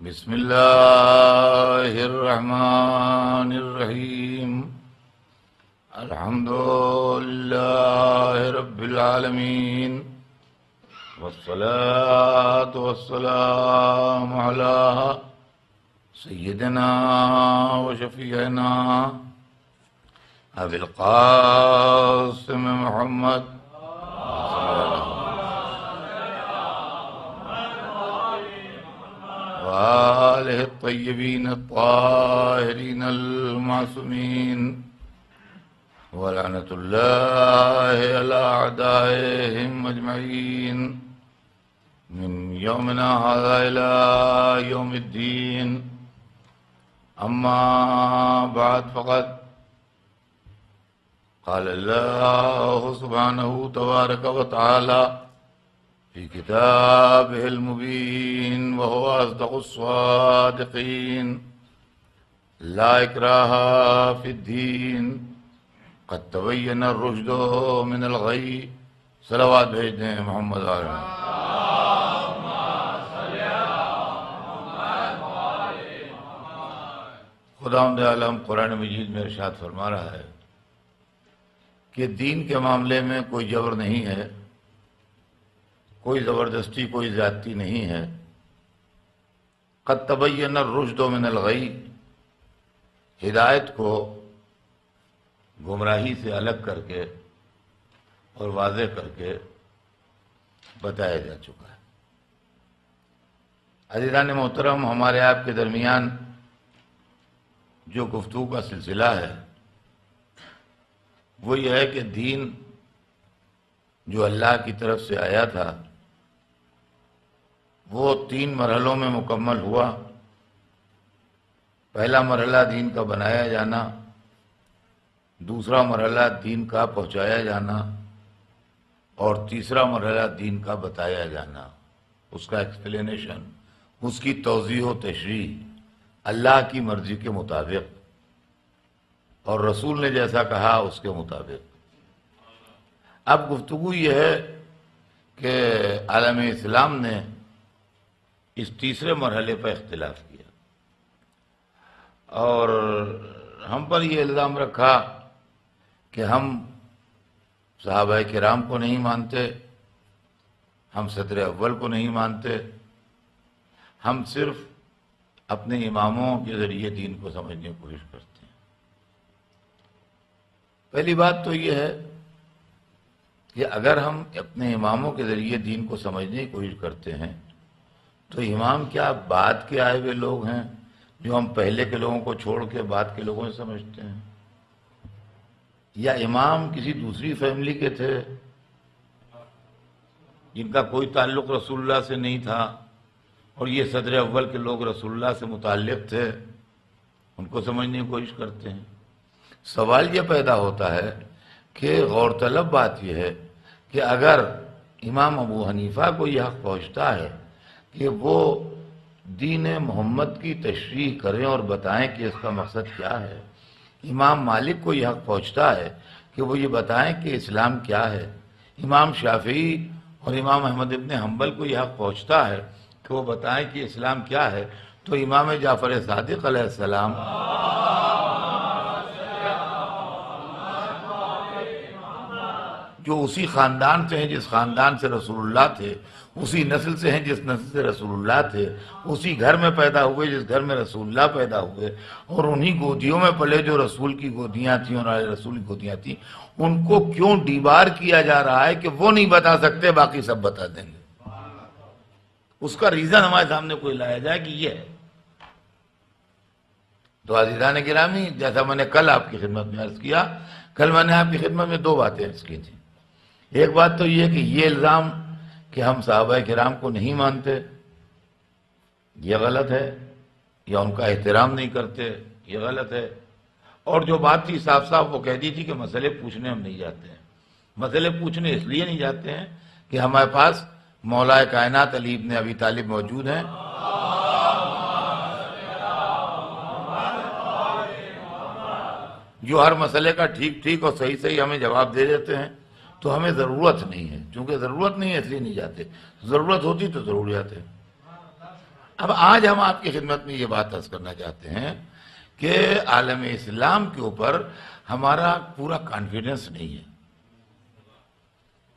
بسم اللہ الرحمن الرحیم الحمد للہ رب العالمین والصلاة والسلام علی سیدنا وشفیعنا ابی القاسم محمد وآلہ الطیبین الطاہرین المعصومین ولعنۃ اللہ علی اعدائہم اجمعین من یومنا ھذا الی یوم الدین اما بعد فقط قال اللہ سبحانہ تبارک وتعالی في كتابه المبين وهو أصدق الصادقين لا إكراه في الدين قد تبين الرشد من الغي صلوات بھیجتے ہیں محمد علیہ خداوند عالم قرآن مجید میں ارشاد فرما رہا ہے کہ دین کے معاملے میں کوئی جبر نہیں ہے، کوئی زبردستی، کوئی زیادتی نہیں ہے۔ قد تبین الرشد من الغی، ہدایت کو گمراہی سے الگ کر کے اور واضح کر کے بتایا جا چکا ہے۔ عزیزان محترم، ہمارے آپ کے درمیان جو گفتگو کا سلسلہ ہے وہ یہ ہے کہ دین جو اللہ کی طرف سے آیا تھا وہ 3 مرحلوں میں مکمل ہوا۔ پہلا مرحلہ دین کا بنایا جانا، دوسرا مرحلہ دین کا پہنچایا جانا، اور تیسرا مرحلہ دین کا بتایا جانا، اس کا ایکسپلینیشن، اس کی توضیح و تشریح اللہ کی مرضی کے مطابق اور رسول نے جیسا کہا اس کے مطابق۔ اب گفتگو یہ ہے کہ عالم اسلام نے اس تیسرے مرحلے پر اختلاف کیا اور ہم پر یہ الزام رکھا کہ ہم صحابہ کرام کو نہیں مانتے، ہم صدر اول کو نہیں مانتے، ہم صرف اپنے اماموں کے ذریعے دین کو سمجھنے کی کوشش کرتے ہیں۔ پہلی بات تو یہ ہے کہ اگر ہم اپنے اماموں کے ذریعے دین کو سمجھنے کی کوشش کرتے ہیں تو امام کیا بعد کے آئے ہوئے لوگ ہیں جو ہم پہلے کے لوگوں کو چھوڑ کے بعد کے لوگوں سے سمجھتے ہیں؟ یا امام کسی دوسری فیملی کے تھے جن کا کوئی تعلق رسول اللہ سے نہیں تھا اور یہ صدر اول کے لوگ رسول اللہ سے متعلق تھے، ان کو سمجھنے کی کوشش کرتے ہیں؟ سوال یہ پیدا ہوتا ہے کہ غور طلب بات یہ ہے کہ اگر امام ابو حنیفہ کو یہ حق پہنچتا ہے کہ وہ دین محمد کی تشریح کریں اور بتائیں کہ اس کا مقصد کیا ہے، امام مالک کو یہ حق پہنچتا ہے کہ وہ یہ بتائیں کہ اسلام کیا ہے، امام شافعی اور امام احمد ابن حنبل کو یہ حق پہنچتا ہے کہ وہ بتائیں کہ اسلام کیا ہے، تو امام جعفر صادق علیہ السلام جو اسی خاندان سے ہیں جس خاندان سے رسول اللہ تھے، اسی نسل سے ہیں جس نسل سے رسول اللہ تھے، اسی گھر میں پیدا ہوئے جس گھر میں رسول اللہ پیدا ہوئے، اور انہی گودیوں میں پلے جو رسول کی گودیاں تھیں اور رسول کی گودیاں تھیں، ان کو کیوں ڈیبار کیا جا رہا ہے کہ وہ نہیں بتا سکتے باقی سب بتا دیں گے؟ اس کا ریزن ہمارے سامنے کوئی لایا جائے کہ یہ ہے۔ تو عزیزان گرامی، جیسا میں نے کل آپ کی خدمت میں عرض کیا، کل میں نے آپ کی خدمت میں 2 باتیں عرض کی تھیں۔ ایک بات تو یہ کہ یہ الزام کہ ہم صحابہ کرام کو نہیں مانتے یہ غلط ہے، یا ان کا احترام نہیں کرتے یہ غلط ہے، اور جو بات تھی صاف صاف وہ کہہ دی تھی کہ مسئلے پوچھنے ہم نہیں جاتے ہیں۔ مسئلے پوچھنے اس لیے نہیں جاتے ہیں کہ ہمارے پاس مولا کائنات علی ابن ابی طالب موجود ہیں، جو ہر مسئلے کا ٹھیک ٹھیک اور صحیح صحیح ہمیں جواب دے دیتے ہیں، تو ہمیں ضرورت نہیں ہے۔ چونکہ ضرورت نہیں ہے اس لیے نہیں جاتے، ضرورت ہوتی تو ضرور جاتے۔ اب آج ہم آپ کی خدمت میں یہ بات عرض کرنا چاہتے ہیں کہ عالم اسلام کے اوپر ہمارا پورا کانفیڈنس نہیں ہے.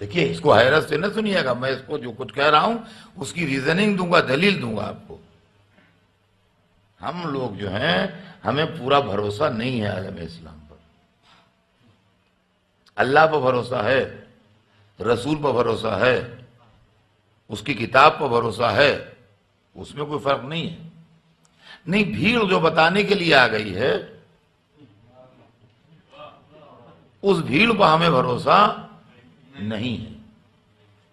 دیکھیے اس کو حیرت سے نہ سنیے گا، میں اس کو جو کچھ کہہ رہا ہوں اس کی ریزننگ دوں گا، دلیل دوں گا آپ کو. ہم لوگ جو ہیں ہمیں پورا بھروسہ نہیں ہے عالم اسلام پر. اللہ پر بھروسہ ہے، رسول پر بھروسہ ہے، اس کی کتاب پر بھروسہ ہے، اس میں کوئی فرق نہیں ہے. نہیں، بھیڑ جو بتانے کے لیے آ گئی ہے اس بھیڑ پر ہمیں بھروسہ نہیں ہے.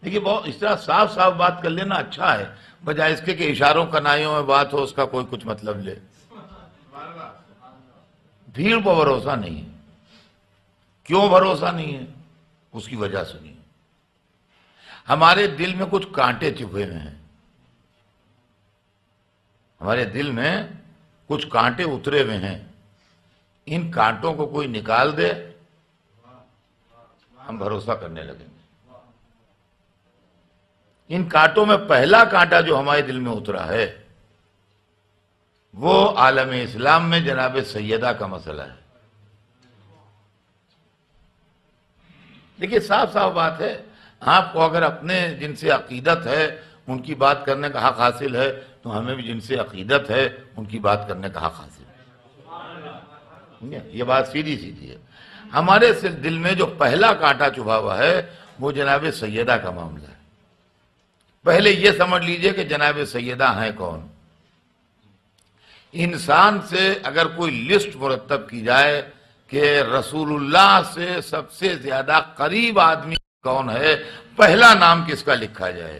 دیکھیے بہت اس طرح صاف صاف بات کر لینا اچھا ہے، بجائے اس کے کہ اشاروں کنائیوں میں بات ہو، اس کا کوئی کچھ مطلب لے. بھیڑ پر بھروسہ نہیں ہے. کیوں بھروسہ نہیں ہے؟ اس کی وجہ سنیے. ہمارے دل میں کچھ کانٹے چبھے ہوئے ہیں، ہمارے دل میں کچھ کانٹے اترے ہوئے ہیں. ان کانٹوں کو کوئی نکال دے ہم بھروسہ کرنے لگیں گے. ان کانٹوں میں پہلا کانٹا جو ہمارے دل میں اترا ہے وہ عالم اسلام میں جناب سیدہ کا مسئلہ ہے. دیکھیے صاف صاف بات ہے، آپ کو اگر اپنے جن سے عقیدت ہے ان کی بات کرنے کا حق حاصل ہے تو ہمیں بھی جن سے عقیدت ہے ان کی بات کرنے کا حق حاصل ہے. یہ بات سیدھی سیدھی ہے. ہمارے دل میں جو پہلا کانٹا چبھا ہوا ہے وہ جناب سیدہ کا معاملہ ہے. پہلے یہ سمجھ لیجئے کہ جناب سیدہ ہیں کون. انسان سے اگر کوئی لسٹ مرتب کی جائے کہ رسول اللہ سے سب سے زیادہ قریب آدمی کون ہے، پہلا نام کس کا لکھا جائے؟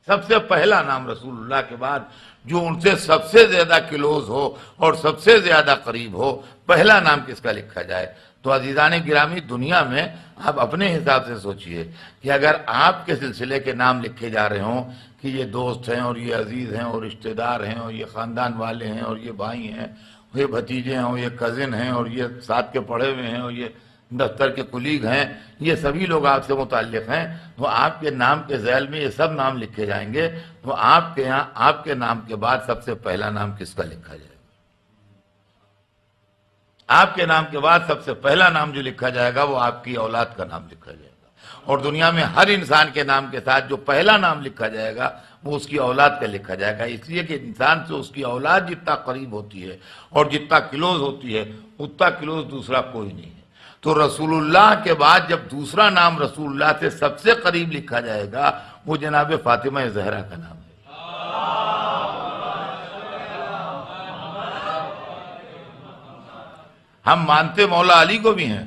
سب سے پہلا نام رسول اللہ کے بعد جو ان سے سب سے زیادہ کلوز ہو اور سب سے زیادہ قریب ہو، پہلا نام کس کا لکھا جائے؟ تو عزیزان گرامی، دنیا میں آپ اپنے حساب سے سوچئے کہ اگر آپ کے سلسلے کے نام لکھے جا رہے ہوں کہ یہ دوست ہیں اور یہ عزیز ہیں اور رشتہ دار ہیں اور یہ خاندان والے ہیں اور یہ بھائی ہیں، یہ بھتیجے ہیں اور یہ کزن ہیں اور یہ ساتھ کے پڑھے ہوئے ہیں اور یہ دفتر کے کلیگ ہیں، یہ سبھی لوگ آپ سے متعلق ہیں، تو آپ کے نام کے ذیل میں یہ سب نام لکھے جائیں گے. تو آپ کے یہاں آپ کے نام کے بعد سب سے پہلا نام کس کا لکھا جائے گا؟ آپ کے نام کے بعد سب سے پہلا نام جو لکھا جائے گا وہ آپ کی اولاد کا نام لکھا جائے گا. اور دنیا میں ہر انسان کے نام کے ساتھ جو پہلا نام لکھا جائے گا وہ اس کی اولاد کا لکھا جائے گا. اس لیے کہ انسان سے اس کی اولاد جتنا قریب ہوتی ہے اور جتنا کلوز ہوتی ہے اتنا کلوز دوسرا کوئی نہیں ہے. تو رسول اللہ کے بعد جب دوسرا نام رسول اللہ سے سب سے قریب لکھا جائے گا وہ جناب فاطمہ زہرا کا نام ہے. ہم مانتے مولا علی کو بھی ہیں،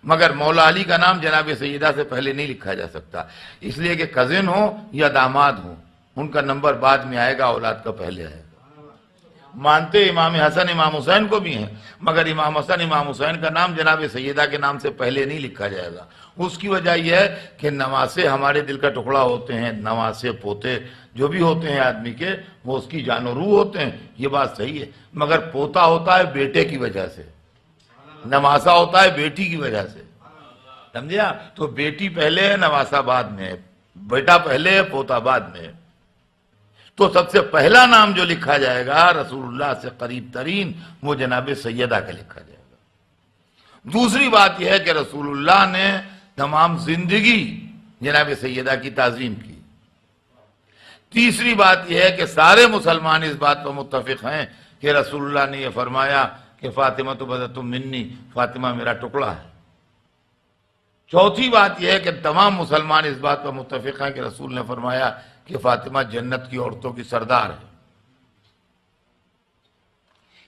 مگر مولا علی کا نام جناب سیدہ سے پہلے نہیں لکھا جا سکتا، اس لیے کہ کزن ہو یا داماد ہو ان کا نمبر بعد میں آئے گا، اولاد کا پہلے آئے گا. مانتے امام حسن امام حسین کو بھی ہیں، مگر امام حسن امام حسین کا نام جناب سیدہ کے نام سے پہلے نہیں لکھا جائے گا. اس کی وجہ یہ ہے کہ نواسے ہمارے دل کا ٹکڑا ہوتے ہیں، نواسے پوتے جو بھی ہوتے ہیں آدمی کے وہ اس کی جان و روح ہوتے ہیں، یہ بات صحیح ہے. مگر پوتا ہوتا ہے بیٹے کی وجہ سے، نواسا ہوتا ہے بیٹی کی وجہ سے، سمجھا؟ تو بیٹی پہلے ہے، نواسا بعد میں ہے، بیٹا پہلے ہے، پوتا بعد میں ہے. تو سب سے پہلا نام جو لکھا جائے گا رسول اللہ سے قریب ترین وہ جناب سیدہ کا لکھا جائے گا. دوسری بات یہ ہے کہ رسول اللہ نے تمام زندگی جناب سیدہ کی تعظیم کی. تیسری بات یہ ہے کہ سارے مسلمان اس بات پر متفق ہیں کہ رسول اللہ نے یہ فرمایا کہ فاطمہ تو بضعۃ منی، فاطمہ میرا ٹکڑا ہے. چوتھی بات یہ ہے کہ تمام مسلمان اس بات پر متفق ہیں کہ رسول نے فرمایا کہ فاطمہ جنت کی عورتوں کی سردار ہے.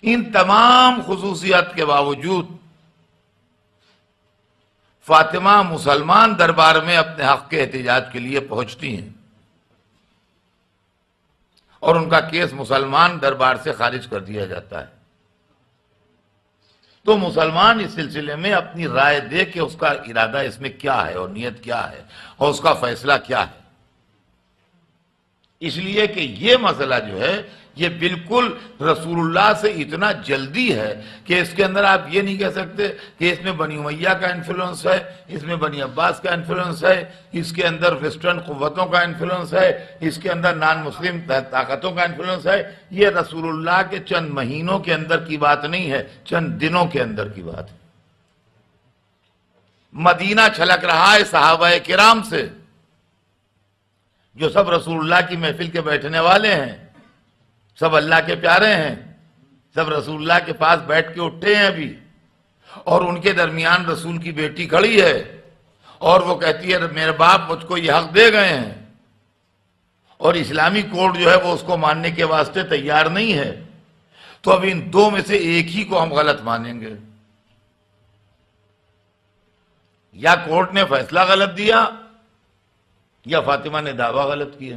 ان تمام خصوصیات کے باوجود فاطمہ مسلمان دربار میں اپنے حق کے احتجاج کے لیے پہنچتی ہیں اور ان کا کیس مسلمان دربار سے خارج کر دیا جاتا ہے. تو مسلمان اس سلسلے میں اپنی رائے دے کہ اس کا ارادہ اس میں کیا ہے اور نیت کیا ہے اور اس کا فیصلہ کیا ہے. اس لیے کہ یہ مسئلہ جو ہے یہ بالکل رسول اللہ سے اتنا جلدی ہے کہ اس کے اندر آپ یہ نہیں کہہ سکتے کہ اس میں بنی امیہ کا انفلوئنس ہے، اس میں بنی عباس کا انفلوئنس ہے، اس کے اندر ویسٹرن قوتوں کا انفلوئنس ہے، اس کے اندر نان مسلم طاقتوں کا انفلوئنس ہے۔ یہ رسول اللہ کے چند مہینوں کے اندر کی بات نہیں ہے، چند دنوں کے اندر کی بات ہے۔ مدینہ چھلک رہا ہے صحابہ کرام سے، جو سب رسول اللہ کی محفل کے بیٹھنے والے ہیں، سب اللہ کے پیارے ہیں، سب رسول اللہ کے پاس بیٹھ کے اٹھے ہیں ابھی، اور ان کے درمیان رسول کی بیٹی کھڑی ہے اور وہ کہتی ہے میرے باپ مجھ کو یہ حق دے گئے ہیں، اور اسلامی کوڈ جو ہے وہ اس کو ماننے کے واسطے تیار نہیں ہے، تو اب ان دو میں سے ایک ہی کو ہم غلط مانیں گے، یا کورٹ نے فیصلہ غلط دیا یا فاطمہ نے دعویٰ غلط کیا۔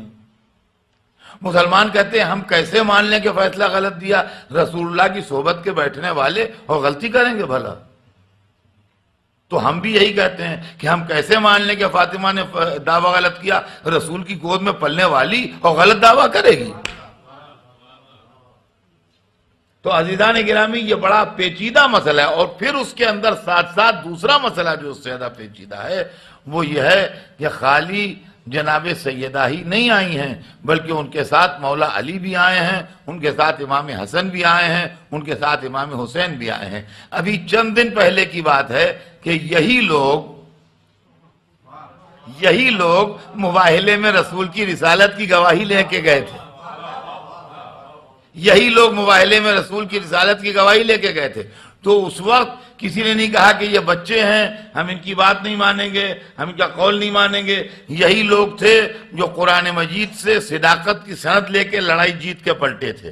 مسلمان کہتے ہیں ہم کیسے مان لیں کہ فیصلہ غلط دیا؟ رسول اللہ کی صحبت کے بیٹھنے والے اور غلطی کریں گے بھلا؟ تو ہم بھی یہی کہتے ہیں کہ ہم کیسے مان لیں کہ فاطمہ نے دعویٰ غلط کیا؟ رسول کی گود میں پلنے والی اور غلط دعویٰ کرے گی؟ تو عزیزان گرامی یہ بڑا پیچیدہ مسئلہ ہے، اور پھر اس کے اندر ساتھ ساتھ دوسرا مسئلہ جو اس سے زیادہ پیچیدہ ہے وہ یہ ہے کہ خالی جناب سیدہ ہی نہیں آئی ہیں، بلکہ ان کے ساتھ مولا علی بھی آئے ہیں، ان کے ساتھ امام حسن بھی آئے ہیں، ان کے ساتھ امام حسین بھی آئے ہیں۔ ابھی چند دن پہلے کی بات ہے کہ یہی لوگ مباہلے میں رسول کی رسالت کی گواہی لے کے گئے تھے، یہی لوگ مباہلے میں رسول کی رسالت کی گواہی لے کے گئے تھے۔ تو اس وقت کسی نے نہیں کہا کہ یہ بچے ہیں ہم ان کی بات نہیں مانیں گے، ہم ان کا قول نہیں مانیں گے۔ یہی لوگ تھے جو قرآن مجید سے صداقت کی سند لے کے لڑائی جیت کے پلٹے تھے۔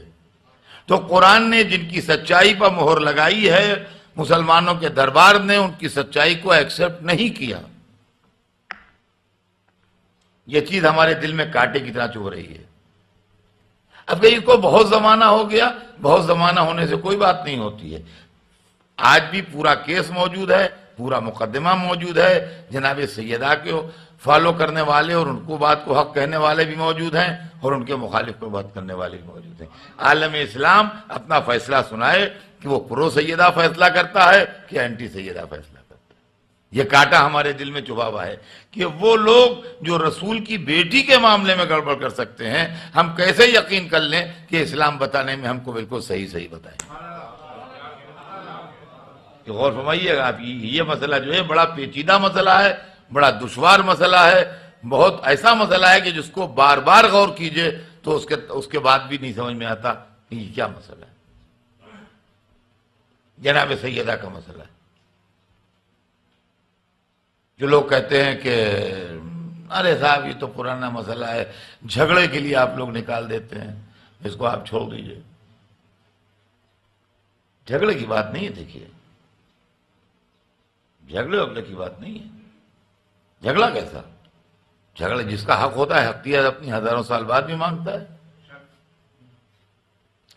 تو قرآن نے جن کی سچائی پر مہر لگائی ہے، مسلمانوں کے دربار نے ان کی سچائی کو ایکسپٹ نہیں کیا۔ یہ چیز ہمارے دل میں کانٹے کی طرح چبھ رہی ہے۔ اب کہ اس کو بہت زمانہ ہو گیا، بہت زمانہ ہونے سے کوئی بات نہیں ہوتی ہے۔ آج بھی پورا کیس موجود ہے، پورا مقدمہ موجود ہے، جناب سیدہ کو فالو کرنے والے اور ان کو بات کو حق کہنے والے بھی موجود ہیں، اور ان کے مخالف کو بات کرنے والے بھی موجود ہیں۔ عالم اسلام اپنا فیصلہ سنائے کہ وہ پرو سیدہ فیصلہ کرتا ہے کہ اینٹی سیدہ فیصلہ کرتا ہے۔ یہ کانٹا ہمارے دل میں چبھا ہوا ہے کہ وہ لوگ جو رسول کی بیٹی کے معاملے میں گڑبڑ کر سکتے ہیں، ہم کیسے یقین کر لیں کہ اسلام بتانے میں ہم کو بالکل صحیح بتائیں۔ کہ غور فرمائیے گا آپ، یہ مسئلہ جو ہے بڑا پیچیدہ مسئلہ ہے، بڑا دشوار مسئلہ ہے، بہت ایسا مسئلہ ہے کہ جس کو بار بار غور کیجئے تو اس کے بعد بھی نہیں سمجھ میں آتا کہ یہ کیا مسئلہ ہے۔ جناب سیدہ کا مسئلہ ہے، جو لوگ کہتے ہیں کہ ارے صاحب یہ تو پرانا مسئلہ ہے، جھگڑے کے لیے آپ لوگ نکال دیتے ہیں، اس کو آپ چھوڑ دیجئے۔ جھگڑے کی بات نہیں ہے، دیکھیے جھگڑے کی بات نہیں ہے۔ جھگڑا کیسا؟ جھگڑا جس کا حق ہوتا ہے حقیقت اپنی ہزاروں سال بعد بھی مانگتا ہے۔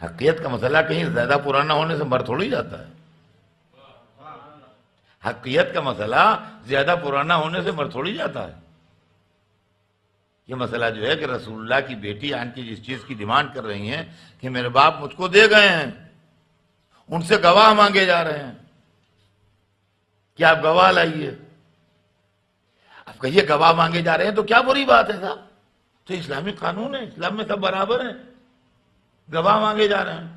حقیقت کا مسئلہ کہیں زیادہ پرانا ہونے سے مر تھوڑی جاتا ہے۔ حقیقت کا مسئلہ زیادہ پرانا ہونے سے مر تھوڑی جاتا ہے۔ یہ مسئلہ جو ہے کہ رسول اللہ کی بیٹی آن کی جس چیز کی ڈیمانڈ کر رہی ہیں کہ میرے باپ مجھ کو دے گئے ہیں، ان سے گواہ مانگے جا رہے ہیں کہ آپ گواہ لائیے۔ اب کہیے گواہ مانگے جا رہے ہیں تو کیا بری بات ہے صاحب؟ تو اسلامی قانون ہے، اسلام میں سب برابر ہیں، گواہ مانگے جا رہے ہیں۔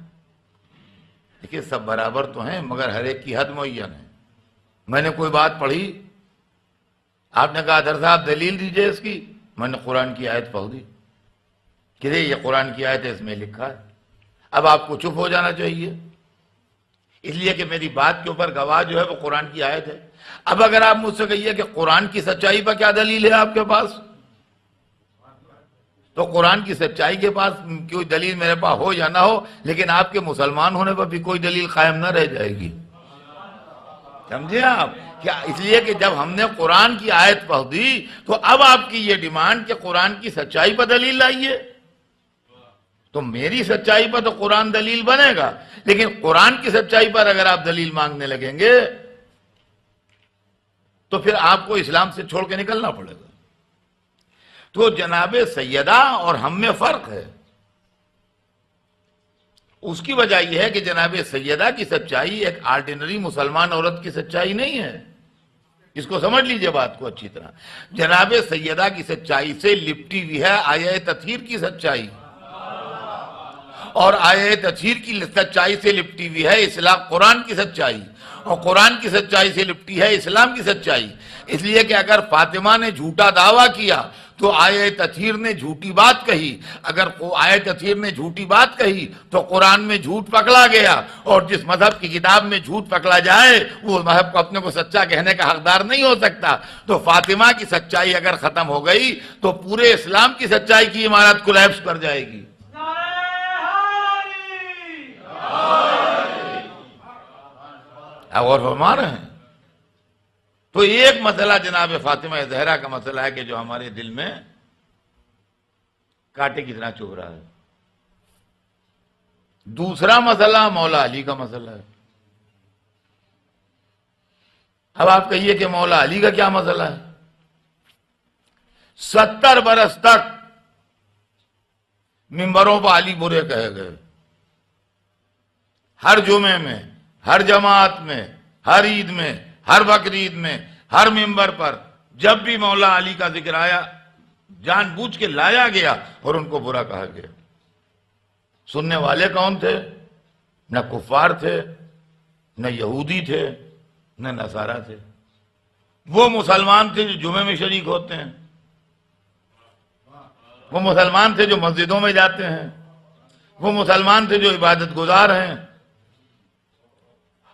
دیکھیے سب برابر تو ہیں مگر ہر ایک کی حد معین ہے۔ میں نے کوئی بات پڑھی، آپ نے کہا در صاحب دلیل دیجئے اس کی، میں نے قرآن کی آیت پڑھ دی کہ یہ قرآن کی آیت ہے، اس میں لکھا ہے۔ اب آپ کو چپ ہو جانا چاہیے، اس لیے کہ میری بات کے اوپر گواہ جو ہے وہ قرآن کی آیت ہے۔ اب اگر آپ مجھ سے کہیے کہ قرآن کی سچائی پر کیا دلیل ہے آپ کے پاس، تو قرآن کی سچائی کے پاس کوئی دلیل میرے پاس ہو یا نہ ہو، لیکن آپ کے مسلمان ہونے پر بھی کوئی دلیل قائم نہ رہ جائے گی۔ سمجھے آپ؟ کیا اس لیے کہ جب ہم نے قرآن کی آیت پڑھ دی تو اب آپ کی یہ ڈیمانڈ کہ قرآن کی سچائی پر دلیل لائیے، تو میری سچائی پر تو قرآن دلیل بنے گا، لیکن قرآن کی سچائی پر اگر آپ دلیل مانگنے لگیں گے تو پھر آپ کو اسلام سے چھوڑ کے نکلنا پڑے گا۔ تو جناب سیدہ اور ہم میں فرق ہے. اس کی وجہ یہ ہے کہ جناب سیدہ کی سچائی ایک آرڈینری مسلمان عورت کی سچائی نہیں ہے. اس کو سمجھ لیجئے بات کو اچھی طرح. جناب سیدہ کی سچائی سے لپٹی ہوئی ہے آیہ تطہیر کی سچائی، اور آیہ تطہیر کی سچائی سے لپٹی ہوئی ہے اسلام قرآن کی سچائی، اور قرآن کی سچائی سے لپٹی ہے اسلام کی سچائی. اس لیے کہ اگر فاطمہ نے جھوٹا دعویٰ کیا تو آیہ تطہیر نے جھوٹی بات کہی، اگر آیہ تطہیر نے جھوٹی بات کہی تو قرآن میں جھوٹ پکڑا گیا، اور جس مذہب کی کتاب میں جھوٹ پکڑا جائے وہ مذہب کو اپنے کو سچا کہنے کا حقدار نہیں ہو سکتا. تو فاطمہ کی سچائی اگر ختم ہو گئی تو پورے اسلام کی سچائی کی عمارت کولیپس کر جائے گی. اور فرما رہے ہیں. تو ایک مسئلہ جناب فاطمہ زہرا کا مسئلہ ہے کہ جو ہمارے دل میں کانٹے کی طرح چبھ رہا ہے. دوسرا مسئلہ مولا علی کا مسئلہ ہے. اب آپ کہیے کہ مولا علی کا کیا مسئلہ ہے؟ 70 برس تک ممبروں پر علی برے کہے گئے، ہر جمعے میں، ہر جماعت میں، ہر عید میں، ہر بقرعید میں، ہر ممبر پر جب بھی مولا علی کا ذکر آیا جان بوجھ کے لایا گیا اور ان کو برا کہا گیا. سننے والے کون تھے؟ نہ کفار تھے، نہ یہودی تھے، نہ نصارہ تھے. وہ مسلمان تھے جو جمعے میں شریک ہوتے ہیں، وہ مسلمان تھے جو مسجدوں میں جاتے ہیں، وہ مسلمان تھے جو عبادت گزار ہیں.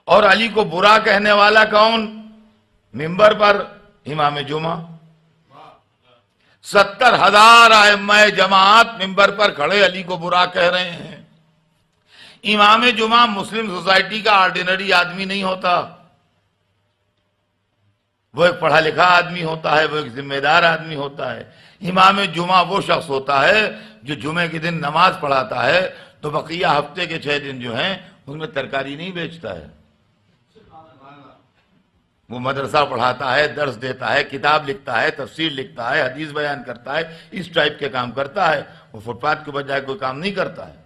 اور علی کو برا کہنے والا کون؟ ممبر پر امام جمعہ. 70,000 ائمہ جماعت ممبر پر کھڑے علی کو برا کہہ رہے ہیں. امام جمعہ مسلم سوسائٹی کا آرڈینری آدمی نہیں ہوتا، وہ ایک پڑھا لکھا آدمی ہوتا ہے، وہ ایک ذمہ دار آدمی ہوتا ہے. امام جمعہ وہ شخص ہوتا ہے جو جمعے کے دن نماز پڑھاتا ہے تو بقیہ ہفتے کے 6 دن جو ہیں ان میں ترکاری نہیں بیچتا ہے. وہ مدرسہ پڑھاتا ہے، درس دیتا ہے، کتاب لکھتا ہے، تفسیر لکھتا ہے، حدیث بیان کرتا ہے، اس ٹائپ کے کام کرتا ہے. وہ فٹ پاتھ کے بجائے کوئی کام نہیں کرتا ہے.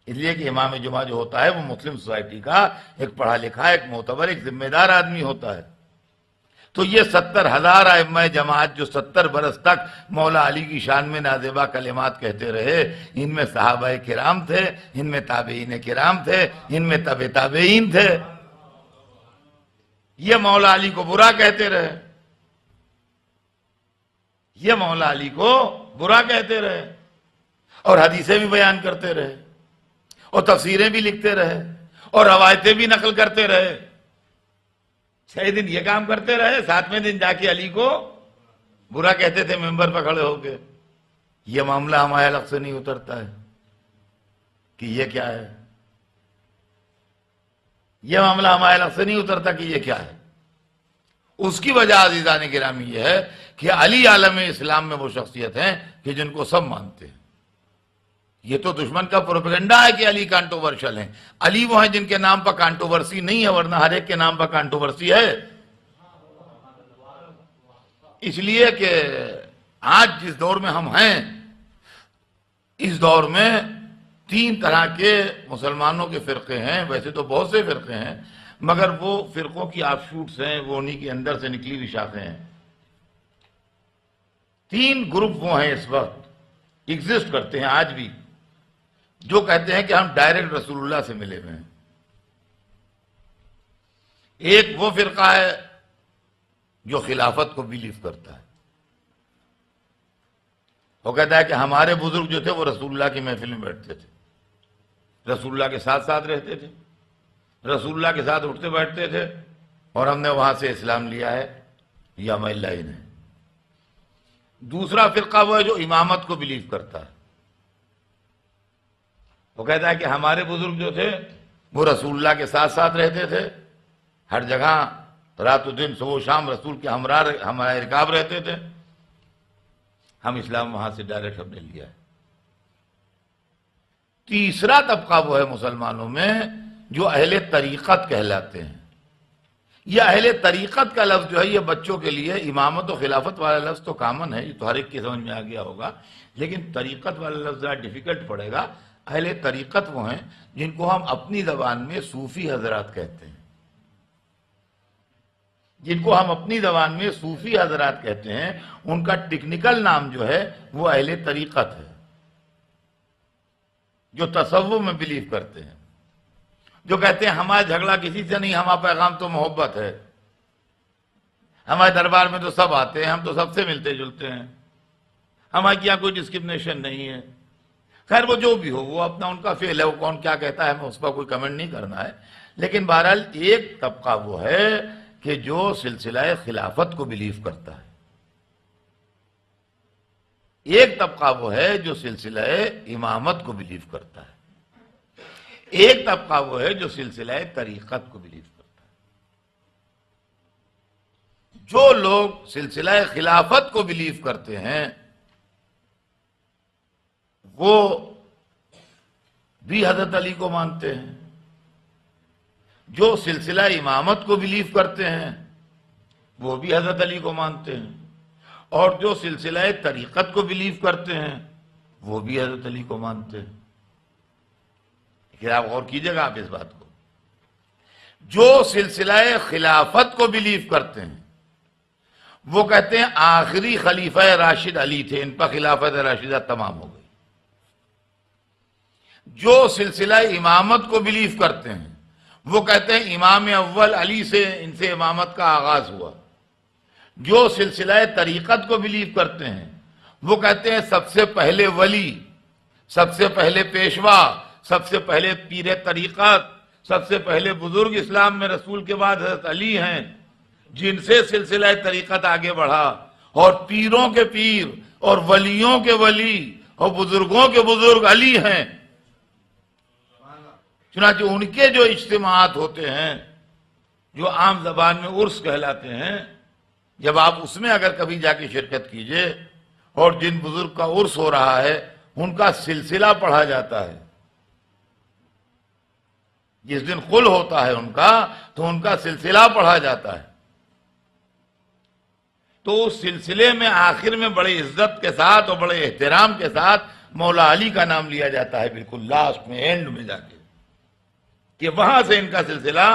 اس لیے کہ امام جمعہ جو ہوتا ہے وہ مسلم سوسائٹی کا ایک پڑھا لکھا، ایک معتبر، ایک ذمہ دار آدمی ہوتا ہے. تو یہ 70,000 ائمہ جماعت جو 70 برس تک مولا علی کی شان میں نازیبا کلمات کہتے رہے، ان میں صحابہ کرام تھے، ان میں تابعین کرام تھے، ان میں تبع تابعین تھے. یہ مولا علی کو برا کہتے رہے، یہ مولا علی کو برا کہتے رہے، اور حدیثیں بھی بیان کرتے رہے، اور تفسیریں بھی لکھتے رہے، اور روایتیں بھی نقل کرتے رہے. 6 دن یہ کام کرتے رہے، 7ویں دن جا کے علی کو برا کہتے تھے ممبر پر کھڑے ہو کے. یہ معاملہ ہمارے حلق سے نہیں اترتا ہے کہ یہ کیا ہے. یہ معاملہ ہمارے حلق سے نہیں اترتا کہ یہ کیا ہے. اس کی وجہ عزیزان گرامی یہ ہے کہ علی عالم اسلام میں وہ شخصیت ہیں کہ جن کو سب مانتے ہیں. یہ تو دشمن کا پروپیگنڈا ہے کہ علی کانٹروورشل ہیں. علی وہ ہیں جن کے نام پر کانٹروورسی نہیں ہے، ورنہ ہر ایک کے نام پر کانٹروورسی ہے. اس لیے کہ آج جس دور میں ہم ہیں، اس دور میں 3 طرح کے مسلمانوں کے فرقے ہیں. ویسے تو بہت سے فرقے ہیں، مگر وہ فرقوں کی آف شوٹس ہیں، وہ انہی کے اندر سے نکلی ہوئی شاخیں ہیں. 3 گروپ وہ ہیں اس وقت ایگزسٹ کرتے ہیں آج بھی، جو کہتے ہیں کہ ہم ڈائریکٹ رسول اللہ سے ملے ہوئے ہیں. ایک وہ فرقہ ہے جو خلافت کو بیلیو کرتا ہے. وہ کہتا ہے کہ ہمارے بزرگ جو تھے وہ رسول اللہ کی محفل میں بیٹھتے تھے، رسول اللہ کے ساتھ ساتھ رہتے تھے، رسول اللہ کے ساتھ اٹھتے بیٹھتے تھے، اور ہم نے وہاں سے اسلام لیا ہے یا اللہ ہی نے. دوسرا فرقہ وہ ہے جو امامت کو بیلیو کرتا ہے. وہ کہتا ہے کہ ہمارے بزرگ جو تھے وہ رسول اللہ کے ساتھ ساتھ رہتے تھے، ہر جگہ رات و دن صبح و شام رسول کے ہمراہ ہمارے رکاب رہتے تھے، ہم اسلام وہاں سے ڈائریکٹ ہم نے لیا ہے. تیسرا طبقہ وہ ہے مسلمانوں میں جو اہل طریقت کہلاتے ہیں. یہ اہل طریقت کا لفظ جو ہے یہ بچوں کے لیے، امامت و خلافت والا لفظ تو کامن ہے، یہ تو ہر ایک کی سمجھ میں آ گیا ہوگا، لیکن طریقت والا لفظ ذرا ڈیفیکلٹ پڑے گا۔ اہل طریقت وہ ہیں جن کو ہم اپنی زبان میں صوفی حضرات کہتے ہیں، جن کو ہم اپنی زبان میں صوفی حضرات کہتے ہیں، ان کا ٹیکنیکل نام جو ہے وہ اہل طریقت ہے، جو تصوف میں بلیو کرتے ہیں، جو کہتے ہیں ہمارا جھگڑا کسی سے نہیں، ہمارا پیغام تو محبت ہے، ہمارے دربار میں تو سب آتے ہیں، ہم تو سب سے ملتے جلتے ہیں، ہمارے کیا کوئی ڈسکرمنیشن نہیں ہے۔ خیر وہ جو بھی ہو، وہ اپنا ان کا فعل ہے، وہ کون کیا کہتا ہے ہمیں اس پر کوئی کمنٹ نہیں کرنا ہے، لیکن بہرحال ایک طبقہ وہ ہے کہ جو سلسلہ خلافت کو بلیو کرتا ہے، ایک طبقہ وہ ہے جو سلسلہ امامت کو بلیو کرتا ہے، ایک طبقہ وہ ہے جو سلسلہ طریقت کو بلیو کرتا ہے۔ جو لوگ سلسلہ خلافت کو بلیو کرتے ہیں وہ بھی حضرت علی کو مانتے ہیں، جو سلسلہ امامت کو بلیو کرتے ہیں وہ بھی حضرت علی کو مانتے ہیں، اور جو سلسلہ طریقت کو بلیو کرتے ہیں وہ بھی حضرت علی کو مانتے ہیں۔ لیکن آپ غور کیجئے گا آپ اس بات کو، جو سلسلہ خلافت کو بلیو کرتے ہیں وہ کہتے ہیں آخری خلیفہ راشد علی تھے، ان پر خلافت راشدہ تمام ہو گئی۔ جو سلسلہ امامت کو بلیو کرتے ہیں وہ کہتے ہیں امام اول علی سے ان سے امامت کا آغاز ہوا۔ جو سلسلہ طریقت کو بلیو کرتے ہیں وہ کہتے ہیں سب سے پہلے ولی، سب سے پہلے پیشوا، سب سے پہلے پیر طریقت، سب سے پہلے بزرگ اسلام میں رسول کے بعد حضرت علی ہیں، جن سے سلسلہ طریقت آگے بڑھا، اور پیروں کے پیر اور ولیوں کے ولی اور بزرگوں کے بزرگ علی ہیں۔ چنانچہ ان کے جو اجتماعات ہوتے ہیں جو عام زبان میں عرس کہلاتے ہیں، جب آپ اس میں اگر کبھی جا کے شرکت کیجئے اور جن بزرگ کا عرس ہو رہا ہے ان کا سلسلہ پڑھا جاتا ہے، جس دن خل ہوتا ہے ان کا تو ان کا سلسلہ پڑھا جاتا ہے، تو اس سلسلے میں آخر میں بڑے عزت کے ساتھ اور بڑے احترام کے ساتھ مولا علی کا نام لیا جاتا ہے، بالکل لاسٹ میں اینڈ میں جا کے، کہ وہاں سے ان کا سلسلہ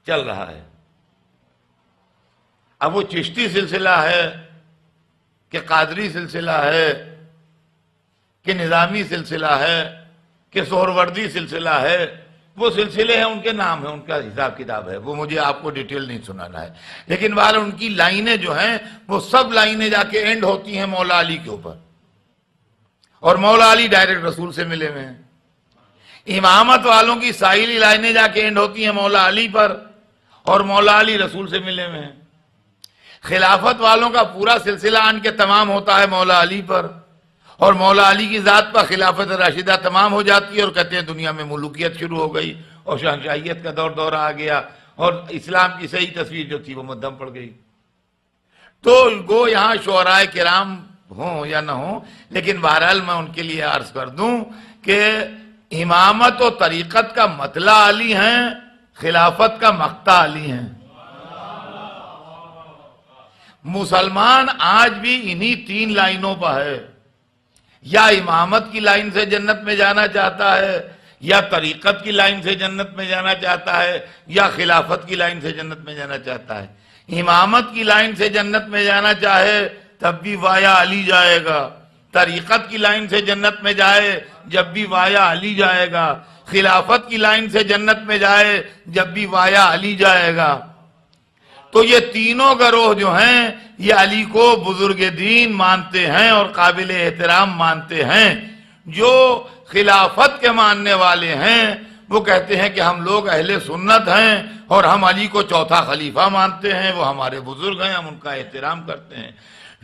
چل رہا ہے۔ اب وہ چشتی سلسلہ ہے کہ قادری سلسلہ ہے کہ نظامی سلسلہ ہے کہ سہروردی سلسلہ ہے، وہ سلسلے ہیں، ان کے نام ہیں، ان کا حساب کتاب ہے، وہ مجھے آپ کو ڈیٹیل نہیں سنانا ہے، لیکن بہرحال ان کی لائنیں جو ہیں وہ سب لائنیں جا کے اینڈ ہوتی ہیں مولا علی کے اوپر، اور مولا علی ڈائریکٹ رسول سے ملے ہوئے ہیں۔ امامت والوں کی سائلی لائنیں جا کے اینڈ ہوتی ہیں مولا علی پر، اور مولا علی رسول سے ملے ہوئے ہیں۔ خلافت والوں کا پورا سلسلہ آن کے تمام ہوتا ہے مولا علی پر، اور مولا علی کی ذات پر خلافت راشدہ تمام ہو جاتی ہے، اور کہتے ہیں دنیا میں ملوکیت شروع ہو گئی اور شہنشاہیت کا دور آ گیا، اور اسلام کی صحیح تصویر جو تھی وہ مدھم پڑ گئی۔ تو گو یہاں شعراء کرام ہوں یا نہ ہوں، لیکن بہرحال میں ان کے لیے عرض کر دوں کہ امامت و طریقت کا مطلع علی ہیں، خلافت کا مقطع علی ہیں۔ مسلمان آج بھی انہی تین لائنوں پر ہے، یا امامت کی لائن سے جنت میں جانا چاہتا ہے، یا طریقت کی لائن سے جنت میں جانا چاہتا ہے، یا خلافت کی لائن سے جنت میں جانا چاہتا ہے۔ امامت کی لائن سے جنت میں جانا چاہے تب بھی وایا علی جائے گا، طریقت کی لائن سے جنت میں جائے جب بھی وایا علی جائے گا، خلافت کی لائن سے جنت میں جائے جب بھی وایا علی جائے گا۔ تو یہ تینوں گروہ جو ہیں یہ علی کو بزرگ دین مانتے ہیں اور قابل احترام مانتے ہیں۔ جو خلافت کے ماننے والے ہیں وہ کہتے ہیں کہ ہم لوگ اہل سنت ہیں اور ہم علی کو چوتھا خلیفہ مانتے ہیں، وہ ہمارے بزرگ ہیں، ہم ان کا احترام کرتے ہیں۔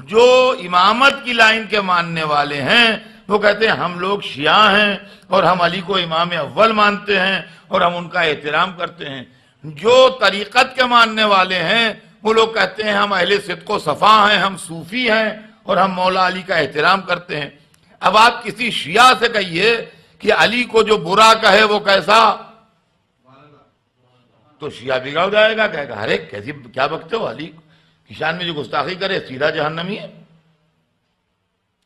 جو امامت کی لائن کے ماننے والے ہیں وہ کہتے ہیں ہم لوگ شیعہ ہیں اور ہم علی کو امام اول مانتے ہیں اور ہم ان کا احترام کرتے ہیں۔ جو طریقت کے ماننے والے ہیں وہ لوگ کہتے ہیں ہم اہل صدق و صفا ہیں، ہم صوفی ہیں اور ہم مولا علی کا احترام کرتے ہیں۔ اب آپ کسی شیعہ سے کہیے کہ علی کو جو برا کہے وہ کیسا، تو شیعہ بگڑ جائے گا، کہے گا ارے کیسی کیا بکتے ہو، علی کی شان میں جو گستاخی کرے سیدھا جہنمی ہے۔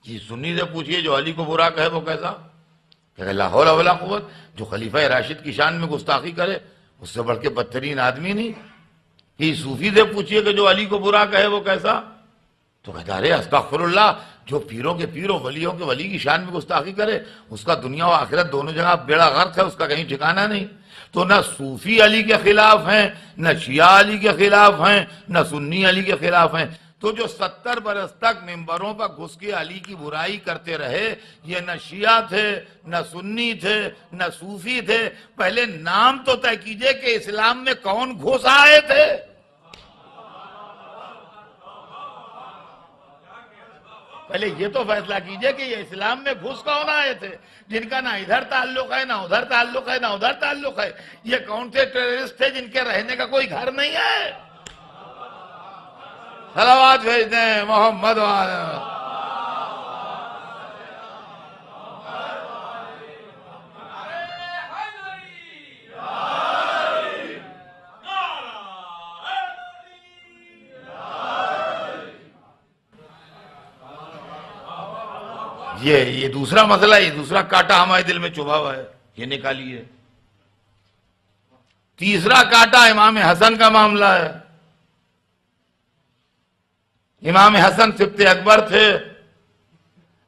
جی سنی سے پوچھئے جو علی کو برا کہے وہ کیسا، کہے گا لا حول ولا قوت، جو خلیفہ راشد کی شان میں گستاخی کرے اس سے بڑھ کے بدترین آدمی نہیں۔ یہ صوفی سے پوچھئے کہ جو علی کو برا کہے وہ کیسا، تو کہتا ارے استغفر اللہ، جو پیروں کے پیر و ولیوں کے ولی کی شان میں گستاخی کرے اس کا دنیا و آخرت دونوں جگہ بیڑا غرق ہے، اس کا کہیں ٹھکانہ نہیں۔ تو نہ صوفی علی کے خلاف ہیں، نہ شیعہ علی کے خلاف ہیں، نہ سنی علی کے خلاف ہیں۔ تو جو 70 برس تک ممبروں پر گھس کے علی کی برائی کرتے رہے، یہ نہ شیعہ تھے، نہ سنی تھے، نہ صوفی تھے۔ پہلے نام تو طے کیجئے کہ اسلام میں کون گھس آئے تھے۔ پہلے یہ تو فیصلہ کیجئے کہ یہ اسلام میں گھس کون آئے تھے، جن کا نہ ادھر تعلق ہے، نہ ادھر تعلق ہے، نہ ادھر تعلق ہے۔ یہ کون سے ٹیررسٹ تھے جن کے رہنے کا کوئی گھر نہیں ہے؟ صلوات بھیج دیں محمد وعلی۔ یہ دوسرا مسئلہ، یہ دوسرا کانٹا ہمارے دل میں چبھا ہوا ہے، یہ نکالیے۔ تیسرا کانٹا امام حسن کا معاملہ ہے۔ امام حسن سبط اکبر تھے،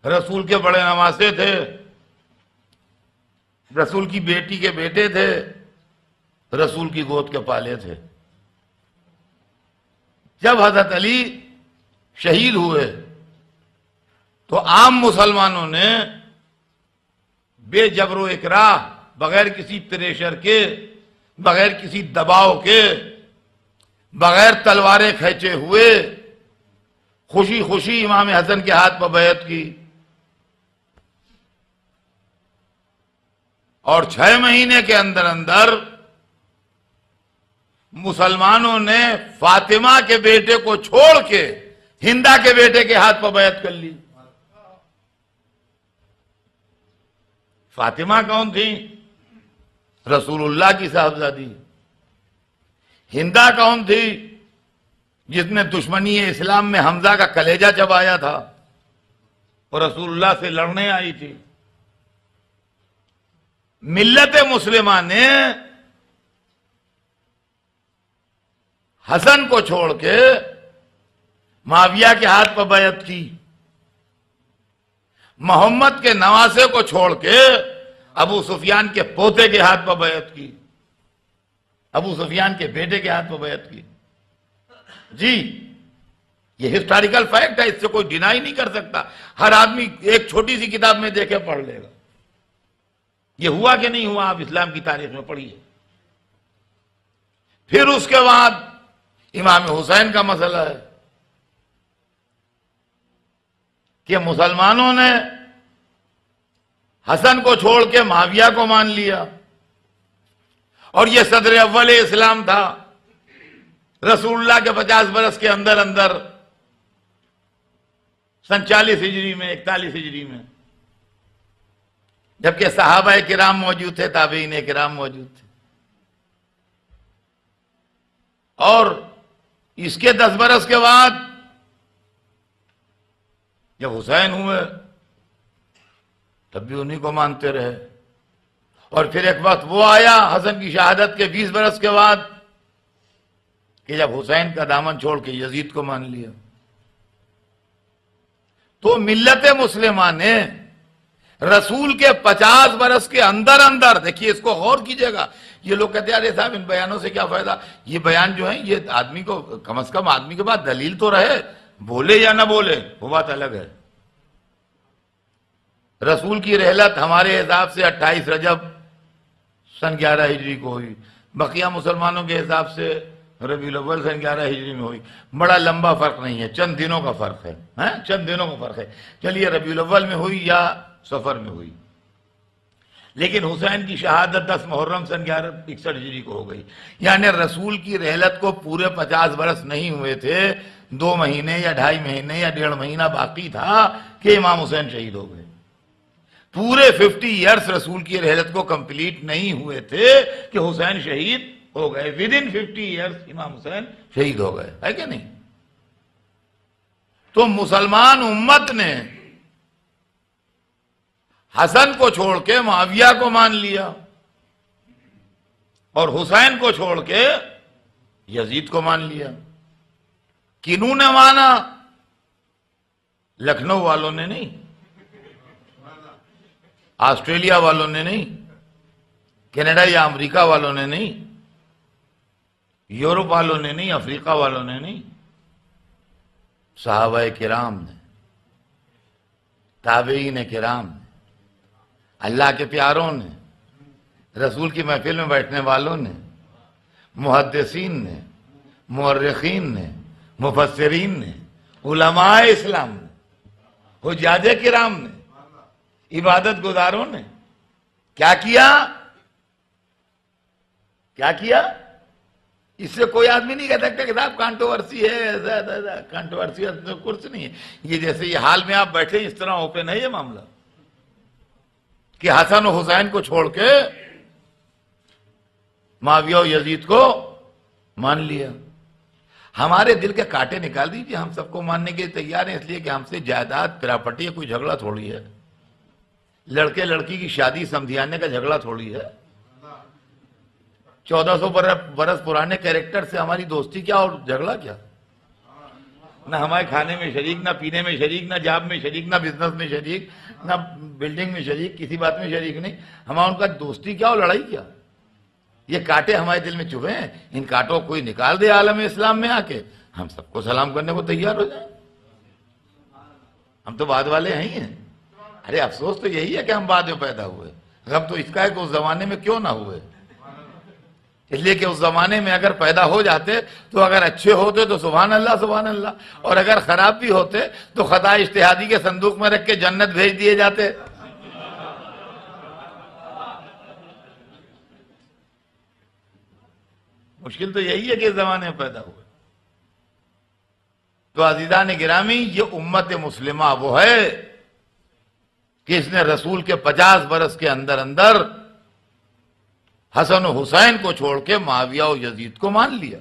رسول کے بڑے نواسے تھے، رسول کی بیٹی کے بیٹے تھے، رسول کی گود کے پالے تھے۔ جب حضرت علی شہید ہوئے تو عام مسلمانوں نے بے جبر و اکراہ، بغیر کسی پریشر کے، بغیر کسی دباؤ کے، بغیر تلواریں کھینچے ہوئے خوشی خوشی امام حسن کے ہاتھ پر بیعت کی، اور 6 مہینے کے اندر اندر مسلمانوں نے فاطمہ کے بیٹے کو چھوڑ کے ہندا کے بیٹے کے ہاتھ پر بیعت کر لی۔ فاطمہ کون تھی؟ رسول اللہ کی صاحبزادی۔ ہندا کون تھی؟ جس نے دشمنی اسلام میں حمزہ کا کلیجہ چبایا تھا اور رسول اللہ سے لڑنے آئی تھی۔ ملت مسلمہ نے حسن کو چھوڑ کے معاویہ کے ہاتھ پر بیعت کی، محمد کے نواسے کو چھوڑ کے ابو سفیان کے پوتے کے ہاتھ پر بیعت کی، ابو سفیان کے بیٹے کے ہاتھ پر بیعت کی۔ جی یہ ہسٹوریکل فیکٹ ہے، اس سے کوئی ڈینائی نہیں کر سکتا۔ ہر آدمی ایک چھوٹی سی کتاب میں دیکھے پڑھ لے گا۔ یہ ہوا کہ نہیں ہوا، آپ اسلام کی تاریخ میں پڑھیے۔ پھر اس کے بعد امام حسین کا مسئلہ ہے کہ مسلمانوں نے حسن کو چھوڑ کے معاویہ کو مان لیا، اور یہ صدر اول اسلام تھا رسول اللہ کے 50 برس کے اندر اندر، سن 40 ہجری میں، 41 ہجری میں، جبکہ صحابہ کرام موجود تھے، تابعین کرام موجود تھے۔ اور اس کے 10 برس کے بعد جب حسین ہوئے تب بھی انہی کو مانتے رہے، اور پھر ایک وقت وہ آیا حسن کی شہادت کے 20 برس کے بعد کہ جب حسین کا دامن چھوڑ کے یزید کو مان لیا۔ تو ملت مسلمہ نے رسول کے 50 برس کے اندر اندر، دیکھیے اس کو غور کیجئے گا، یہ لوگ کہتے ہیں ارے صاحب ان بیانوں سے کیا فائدہ، یہ بیان جو ہیں یہ آدمی کو کم از کم آدمی کے پاس دلیل تو رہے، بولے یا نہ بولے وہ بات الگ ہے۔ رسول کی رحلت ہمارے حساب سے 28 رجب سن 11 ہجری کو ہوئی، بقیہ مسلمانوں کے حساب سے ربیع الاول سن 11 ہجری میں ہوئی۔ بڑا لمبا فرق نہیں ہے، چند دنوں کا فرق ہے، چند دنوں کا فرق ہے۔ چلیے ربیع الاول میں ہوئی یا سفر میں ہوئی، لیکن حسین کی شہادت 10 محرم سن 1161 ہجری کو ہو گئی۔ یعنی رسول کی رحلت کو پورے 50 برس نہیں ہوئے تھے، 2 مہینے یا 2.5 مہینے یا 1.5 مہینہ باقی تھا کہ امام حسین شہید ہو گئے۔ پورے 50 ایئرس رسول کی رحلت کو کمپلیٹ نہیں ہوئے تھے کہ حسین شہید ہو گئے، ود ان 50 ایئرس امام حسین شہید ہو گئے، ہے کہ نہیں؟ تو مسلمان امت نے حسن کو چھوڑ کے معاویہ کو مان لیا اور حسین کو چھوڑ کے یزید کو مان لیا۔ کنہوں نے مانا؟ لکھنؤ والوں نے نہیں، آسٹریلیا والوں نے نہیں، کینیڈا یا امریکہ والوں نے نہیں، یورپ والوں نے نہیں، افریقہ والوں نے نہیں، صحابہ کرام نے، تابعین کرام نے، اللہ کے پیاروں نے، رسول کی محفل میں بیٹھنے والوں نے، محدثین نے، مورخین نے، مفسرین نے، علماء اسلام نے، حجاج کرام نے، عبادت گزاروں نے کیا کیا؟ کیا کیا؟ اس سے کوئی آدمی نہیں کہہ سکتا کہ صاحب کانٹروورسی ہے، کانٹروورسی کچھ نہیں ہے۔ یہ جیسے یہ حال میں آپ بیٹھے اس طرح اوپن ہے یہ معاملہ کہ حسن و حسین کو چھوڑ کے معاویہ و یزید کو مان لیا۔ ہمارے دل کے کانٹے نکال دیجئے، ہم سب کو ماننے کے لیے تیار ہیں، اس لیے کہ ہم سے جائیداد پراپرٹی کوئی جھگڑا تھوڑی ہے، لڑکے لڑکی کی شادی سمدھیانے کا جھگڑا تھوڑی ہے۔ 1400 برس پرانے کیریکٹر سے ہماری دوستی کیا اور جھگڑا کیا؟ نہ ہمارے کھانے میں شریک، نہ پینے میں شریک، نہ جاب میں شریک، نہ بزنس میں شریک، نہ بلڈنگ میں شریک، کسی بات میں شریک نہیں۔ ہمارا ان کا دوستی کیا اور لڑائی کیا؟ یہ کانٹے ہمارے دل میں چبھے ہیں، ان کانٹوں کو کوئی نکال دے عالم اسلام میں آ کے، ہم سب کو سلام کرنے کو تیار ہو جائیں۔ ہم تو بعد والے ہیں ہی ہیں۔ ارے افسوس تو یہی ہے کہ ہم بعد میں پیدا ہوئے، غم تو اس کا ہے کہ اس زمانے میں کیوں نہ ہوئے۔ اس لیے کہ اس زمانے میں اگر پیدا ہو جاتے تو اگر اچھے ہوتے تو سبحان اللہ سبحان اللہ، اور اگر خراب بھی ہوتے تو خطا اجتہادی کے صندوق میں رکھ کے جنت بھیج دیے جاتے۔ مشکل تو یہی ہے کہ اس زمانے میں پیدا ہوئے۔ تو عزیزان گرامی، یہ امت مسلمہ وہ ہے کہ اس نے رسول کے 50 برس کے اندر اندر حسن و حسین کو چھوڑ کے معاویہ و یزید کو مان لیا۔